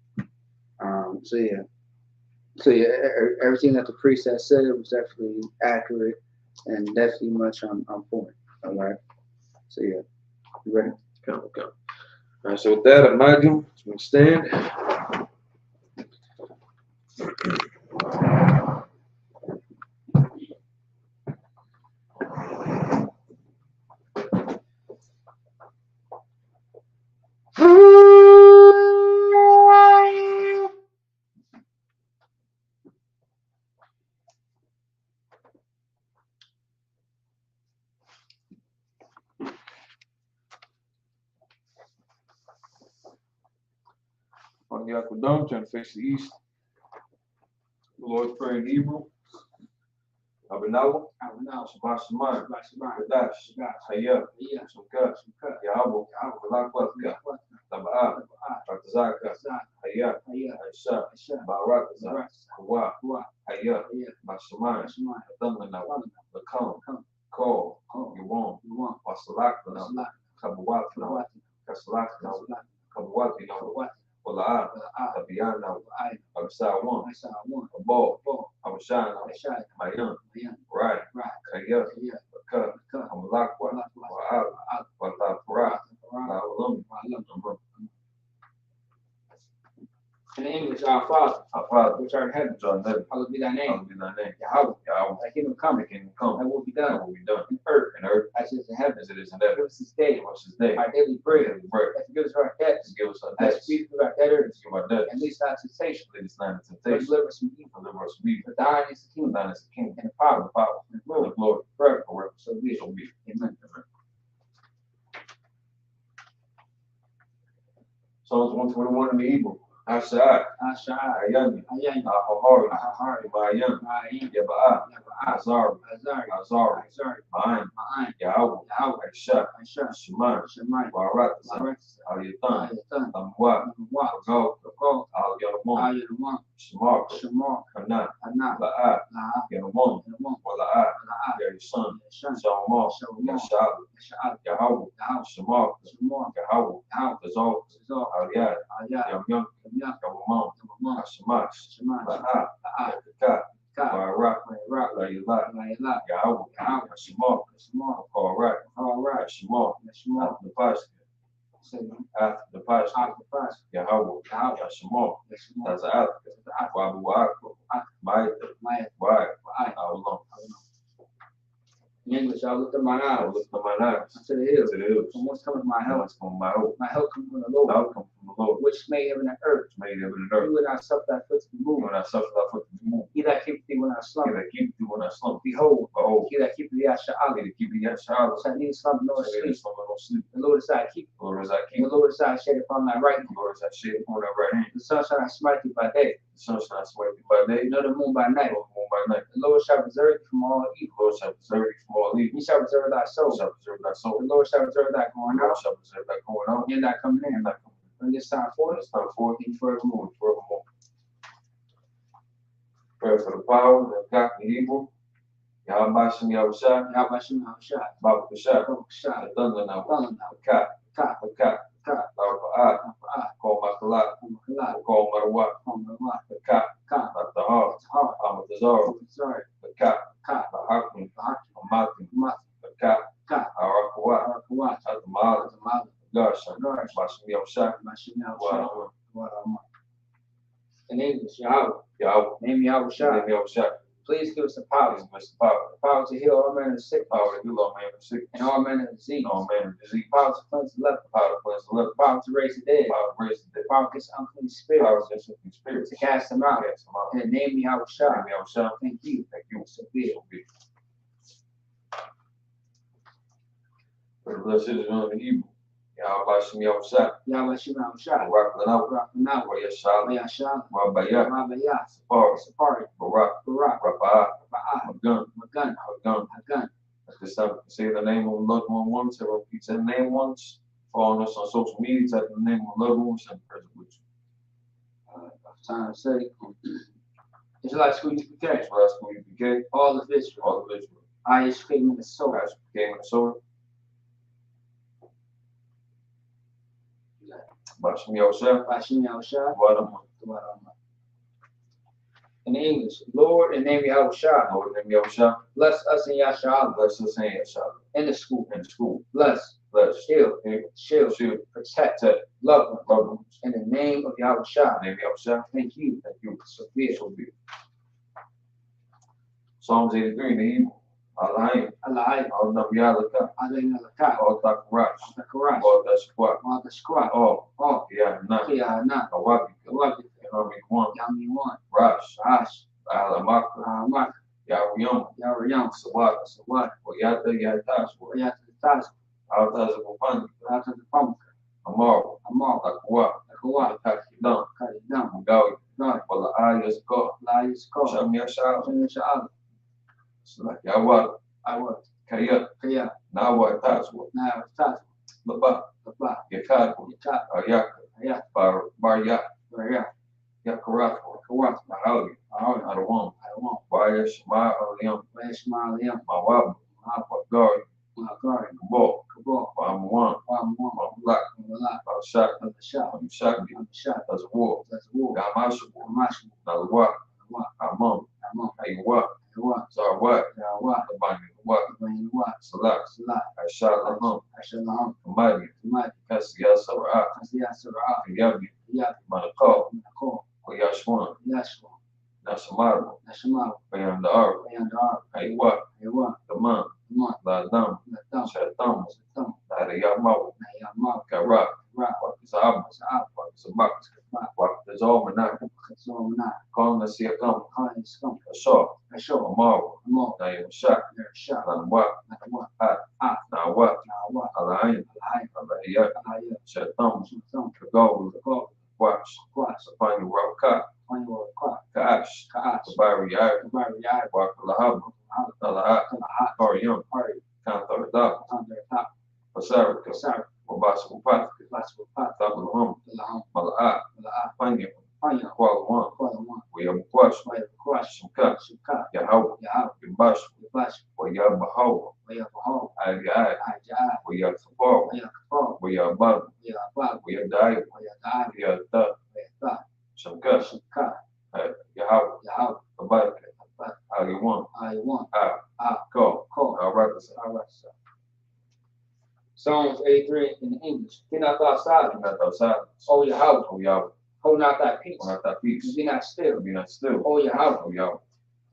So yeah, everything that the precept said was definitely accurate and definitely much on point. All right. So yeah, you ready? Come. All right. So with that, Imagine, we stand. On the Aquadome, trying to face the east. The Lord's Prayer in Hebrew. Abinawa, Shabbat Shemayim, Kadash, Hayah, Shukah, Yahweh, Malakwaka, Taba'ah, Ratazaka, Hayah, Aisha, Barak, Kawa, Hayah, Bashamayim, Adamanawa, Lakam, Ko, Yuwam, Wasalakna, Kabawatna, Kasalakna, Kabawatna, Wala'ah, Tabiyana, Absawan, Abo, Abashana, Mayan, Right, Kaya, Amalakwa, Wa'ab, Watapra, Our Father, Our Father, which art in heaven, which art in heaven, hallowed be thy name. hallowed be thy name. Yahweh, Yahweh, thy kingdom come, thy kingdom come, thy will be thy done will be done in earth in earth as it is in heaven. as it is in heaven. Give us this day Give us this day our daily bread, daily bread. and forgive us our debts, Give us our as debts. we forgive our debtors, Give our debts. and lead us not into temptation, Lead us not into but temptation. deliver us from evil. Deliver us from evil. For thine is the For kingdom, thine is the kingdom, and the power, the power, and the and glory, the glory, forever. forever. So be it. So be it. Amen. Amen. Psalms 121 in the Hebrew. Asha'at, Ashai, Ayani, Ayani, Ahahari, Ahari, Ibayan, Ma'ayin, Yaba'a, Yaba'ah, Azari, Azari, Azari, Azari, Ma'an, Ma'ayin, Yahweh, Yahweh, Aisha, Aisha, Shemai, Shemai, Barat, Laretz, Aliyatan, Ayatan, Amwat, Mawat, Agog, Gog, Al-Yalamon, Ayanawan, Shemar, Shemar, Hanan, Hanan, La'at, La'a, Yalamon, Yanawan, Wala'at, La'a, Yarishan, Yashan, Shalmar, Shalomar, Yashab, Yasha'al, Yahweh, Yahweh, Shemar, Shemar, Yahweh, Yahweh, Tazal, Zizor, Aliyad, Ayah, Yamyam, Yamyam, Yamamam, Yamamam, Hashemash, Shemash, La'a, La'a, Yakaka, Ka, Barak, Rak, La'ilat, La'ilah, Yahweh, Yahweh, Hashemar, Shemar, Korak, Harak, Hashemar, Shemar, Athapash, Athapash, Akpash, Yahweh, Yahweh, Hashemar, Shemar, Taza'at, Wabu Wa'ako, Ma'at, Maya, Wa'ak, Wa'ai. Awlam. In English, I looked up mine I eyes lift up my eyes unto the hills, to the hills. from whence cometh my Now help. it's from my hope. My help comes from the Lord, Help come from the Lord, which made heaven and earth. which made heaven and He earth. will not suffer thy foot to be moved. When I suffer, thy foot to be moved. He that keepeth thee when thou He slumber. that keep thee when I slumber. Behold, Behold, he that keepeth thee, I shall he that keep thee yet shall shall neither slumber nor sleep. slumber nor sleep. The Lord is thy keeper. The Lord is thy The keeper. Lord is thy shade upon thy right hand. The Lord is thy shade upon thy right hand. The sun shall not smite thee by day, The sun shall not smite thee by day, nor the moon by night. nor the moon by night. The Lord shall preserve thee from all The evil. Lord shall preserve thee from all evil. He shall preserve thy The soul. Lord shall preserve thy soul. The Lord shall preserve thy The going Lord out shall preserve thy going out and thy coming in. and thy coming in. From this time From forth this time forth and forevermore. and forevermore. Prayer for the power that got the evil. Yahweh Shem Yahushua, Yahweh Shem Yahushua, Baruch Kashah, Baruch Shah, the thunder now, Thunder now, Kat, Ka, Kat, Ka, Baruch Ka, Call Makalat, Kamakala, Call Marawat, Kamala, Kat, Ka, Tahar, Tahar, Amatazar, Sorry, Kat, Ka, Hakim, Bahaki, Amatim, Mat, Kat, Ka, Arakawat, Arakawat, Atamal, Atamala, Garshan, Garsh, Bashim Yahushua, Mashim Yahushua, Wadam, Wadam. In English, Yahweh, Yahweh, name Yahushua, Yahushua, please give us the power, please bless the power, the power to heal all manner of sickness, power to heal all manner of sickness, and all manner of disease, and all manner of disease, power to cleanse the leper, power to cleanse the leper, power to raise the dead, power to raise the dead, power against unclean power spirits, against unclean spirits, to cast them out. cast them out. In the name of Yahushua, Name Yahushua, thank you. thank you. So be it. So be it. For the blessed Israel in Hebrew, Yahweh Shem Yahushua, Yahweh Shem Yahushua, Barak Lanau, Barak Now, Yashal, Mayashah, Rabayah, Rabayah, Sapar, Sapari, Barak, Barak, Rapa'ah, Ba'ah, Magun, Magan, Hagun. Hagan. At this time, say the name of the loved one once, everyone repeats that name once. Follow us on social media, type the name of the loved ones and present with you. Time to say, Israelite school UPK, So that's who you became, all of Israel, all of Israel. I is came in the soul. As you became in the sword, Bashim Yahushua, Bashim Yahushua, Wadam, in English, Lord, in the name of Yahushua, Lord, name Yahushua, bless us in Yahshua, bless us and Yashal, in the school, in the school, bless, bless, shield, shield, shield, protect, protect, love one. love them. In the name of Yahushua, Name Yahushua, thank you. So be it. so be it. Psalms 83 in the Hebrew, Allahim, Allah, Al-Nabi Alaka, Adonai Alakai, Al-Takarash, Zakarash, Al-Tashquat, Maldashkwa, All, Yana, Kiyana, Awabika, Awabika, Yahweh One, Yami One, Rash, Rash, Alamaka, Mak, Yahweh Yarayam, Sawat, Sawat, Oyata Yatash, Oyat the Taz, Al-Tazapani, Out of the Pump, Amar, Amal, Akwa, Akawat, Takidan, Kadidam, Mugawi, Nod, Wala Yazka, Lais Ko, Sham Yashal, Sha'al, Yawad, I was, Kaya, Kaya, Nawa Tazwa, now Taz, Laba, Lapa, Yakad, Yata, Ayaka, Ayat, Barya, Raya, Yakarat, Kawat, Mahali, Ahon, Adawan, Adawam, Baya Shema Aliam, Rashma Liam, Mawab, Gari, Mahakari, Kabal, Kabal, Mamuan, Wam, Black, Malak, Shak, Shah, Shaki, Shah, as a war, that's war, Gamash, Amash, Nalwa, Wa, Amam, Amon, Aywa, Wa, Zarwat, Wa, Abani, Wat, Bain Wa, Salak, Salah, Ashalaham, Ashalam, Kamadi, Mad, Kassia Sarah, Asiya Sarah, Yabi, Yab, Manakal, Nakor, Yashwan, Yashua, Nashamaru, Nashamaru, Bayandar, Bayandar, Aywa, Ewa, Daman, Mon, Ladam, Natam, Shatam, Satam, Dadayamaw, Nayama, Karak, Ra, Wakizab, Saab, Wakizabak, Wakizalmanak, Kazomana, Kona Siakam, Khan, Skunk, Ashaw, Asho, Amaru, Mo, Nayam Shak, Nersha, Namwa, Nakawa, Nawa, Nawa, Alain, Alai, Alaya, Alaya, Shatam, Sutam, Kagawu, Kagol, Wash, Kwas, Sapani Raka, Kwanyo, Kwa, Kaash, Kaas, Kabari Yar, Kabari Yai, Wakalahab, Alahat, Kalahat, Karyam, Hari, Kantarada, Thunder, Top, Pasarika, Sar, Wabasapat, Vasco, Pat, Tabalaham, Laham, Malaat, Malaat, Panya, Panya, Kualawan, Kwalawan, Wayamquash, Waya, Kwash, Shuka, Shuka, Yahau, Yahab, Yambash, Yabash, Wayabahaw, Waya, Pahal, Agi, Ajah, Wayakapar, Waya, Kapal, Wayabab, Waya, Bab, Wayadai, Waya, Dai, Wayata, Waya, Thought, Shuka, Shuka, Yahau, Yahab, Abad, But, Agiwan, I want, Go, Call, Arakasa, Arasa. Psalms 83 in English. Get not outside, not outside, oh your house, oh Yahweh, hold not thy peace, on that peace, be not still, be not still, oh your house, oh Yahweh,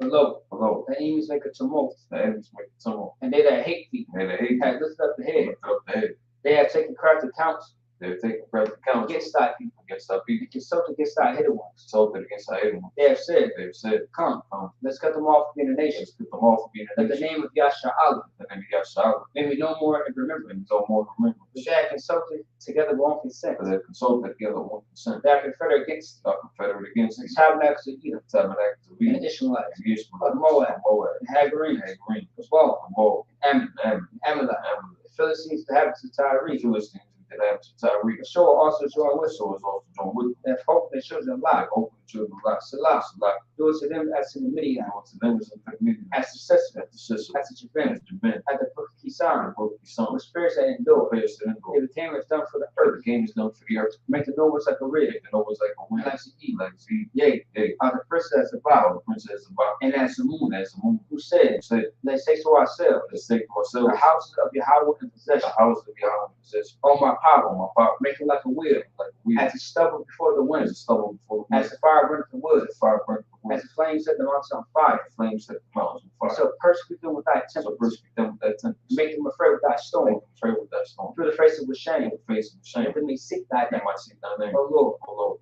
below, hello, the enemies make a tumult, the enemies make it tumble, and they that hate thee may they hate have lifted up the head. lift up the head, They have taken crafty counts they've taken present counsel against thy people, against our people, and consulted against thy hidden ones. consulted against our enemies, They have said, they've said, come, come, let's cut them off from being a nation. let's get them off of being a Let the nation, name of Yasha'Allah and then we got Shalom, may we no more in remembrance. and no more remembrance, But they have consulted together with one consent. for they consulted together one consent, They are confederate against our confederate against the us, tabernacles of Edom, tabernacles of and Edom, the Ishmaelites, and Ishmael, of Moab, Moab, and Hagarenes, and Green, Gabal, Moab, Ammon, Ammon, and Amalek, Amalek, the Philistines, the habitants of Tyre, the Philistines, and the Lambs of Tyre, the shore also join with so is also joined with them, them, that hope their children like alive. open the children of life, Salah, like do it to them as in the Midian, going to them as a community, as the sister, at the sister, as the Japan, as the men, at the book of and Kisan, both the sons, with spirits that endure. affairs that endure. They became as done for the The earth, game is done for the earth, make the nobles like a rig, make the nobles like a wind, and like the eat. like the Yea, yea, are the princes as the bow, bow, the princess about, and as the moon, and as the moon, who said, said, let's take to ourselves let's take to the ourselves houses of Yahweh in the possession. house of Yahweh in possession, On my power, on my power, make it like a wheel, like we, as the stubble before the as wind, a stubble before the as wind, the fire burns the wood, as the fire burns the wood, as the flames set the mountains on fire. the flames set the mountains on fire. So persecute them with thy So temper, persecute them with that tempest, make them afraid with thy make storm, them afraid with that storm, through the face of with shame, in the face of the shame, let them may seek thy they name. might see thy name, O Lord, O Lord,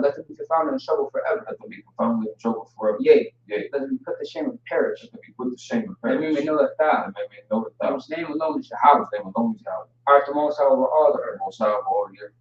let them be confounded in trouble forever. let them be confounded in trouble forever, Yea, yea, let them be put to shame and perish. let them be put to shame and That we perish, may know that thou, and they may know that thou, whose name alone is Yahweh, whose name alone is Yahweh, art the most high over all the earth. most high of all the earth.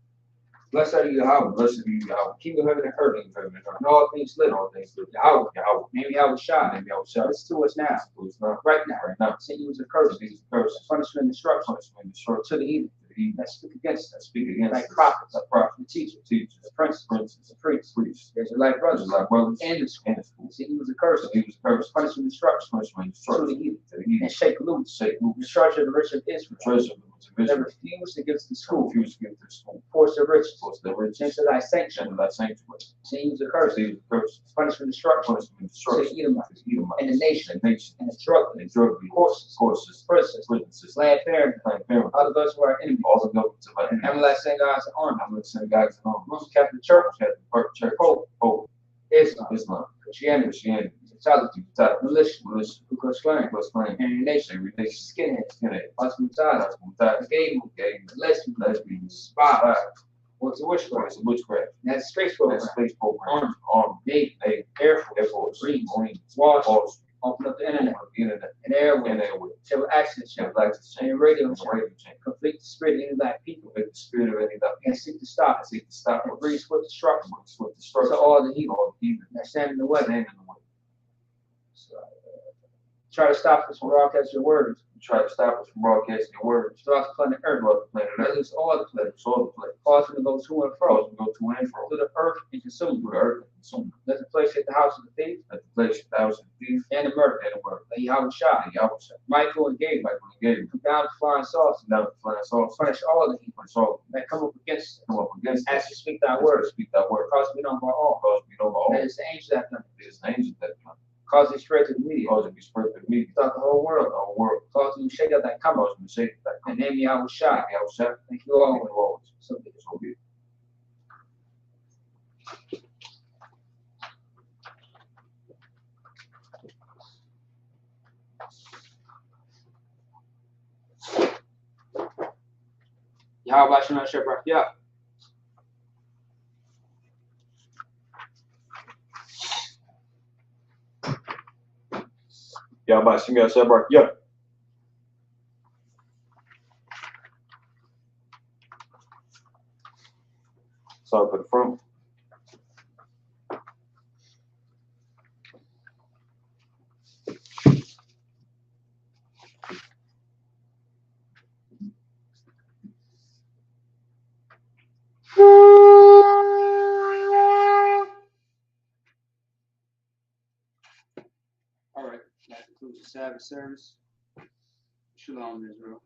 Blessed are you, Yahweh, Blessed be Yahweh, King of heaven and earth, King of heaven and earth, and all things and living. all things live. Yahweh, Yahweh, name Yahweh Shai. name Yahweh Shai, Listen to us now, who is not right now. right now, Send you as a curse, these curses, punishment and destruction punishment, and destruction, to the evil to the evil, that speak against that us, speak against like us, prophets, like prophets, the teachers, teachers, the princes, princes, the priests, priests, there's your like brothers, like brothers, and the school. and the school. Send you as a curse, So he was cursed, punishment and destruction punishment, and to destruction, the evil, to the evil, and shake loose shake the loose, treasure of the rich of the Israel. treasure of the That Israel, refuse to give to the school, refuse to give to the school, force their riches force their riches, into thy sanctuary. and thy sanctuary. Send you as a curse, So he was cursed, punishment and destruction punishment, and to destruction, the Edomites, to Edomites, and the nation, and nation, and the drug, and drug dealers, horses, horses, princes, witnesses, land parent, Planned Parenthood, all of those who are enemies. all the governments of our enemies, Amalek sent God's army, I'm going to send guys in arms, Roman Catholic Church, Catholic Church, Pope, Pope, Islam, Islam, Christianity, Christianity, Catholic, Catholic, militia, militia, Ku Klux Klan, Plus Klan, and nation, every nation, skinheads, skinhead, Osmotazes, Osmotazes, gay gay, lesbians, lesbians, spies, spies, what's the witchcraft, it's a witchcraft, that's space that's program, space program, Army, Navy, Air Force, Air Force, Marines, Marines, Wall Street, Wall Street, open up the internet, the internet, and and airways, airways, civil access and channel, black exchange, and radio and channel, radio chain, conflict the spirit of any black people, with the spirit of any that and seek to stop it, seek to stop and us, bring swift destruction with destruction, to all the evil all the evil, that stand in the way. stand in the way. So, try to stop us from broadcasting your words Try to stop us from broadcasting your words throughout the planet Earth. throughout the planet Let Earth, loose all the planet, let us all the place, cause them to go to and fro cause them to go to and fro, through the earth and consume through it. the earth and consume them. Let the place hit the house of the thief Let the place thousand thieves and the murder. and the murder. Let Yahweh Shai, And Yahweh shall Michael and Gabriel, Michael and Gabriel come down to flying saucers, down the flying saucers, punish all the evil punish all that come up against us. come up against As us. we speak thy As word, we speak thy word, cause we know by all. cause we know by all. That is the angel that done it. It is an angel that come, Cause it spread to the media, cause it to be spread to the media, throughout the whole throughout world. the whole world, Cause them to shake out that come cause them to shake that and come. name Yahweh Shai. Yahweh shall Thank you all. always. So be it. So be it. Yahweh Shema Shabrak Yah. Yahweh Shem Yashabrak Yah. Sorry for the front. All right, that concludes the Sabbath service. Shalom, Israel.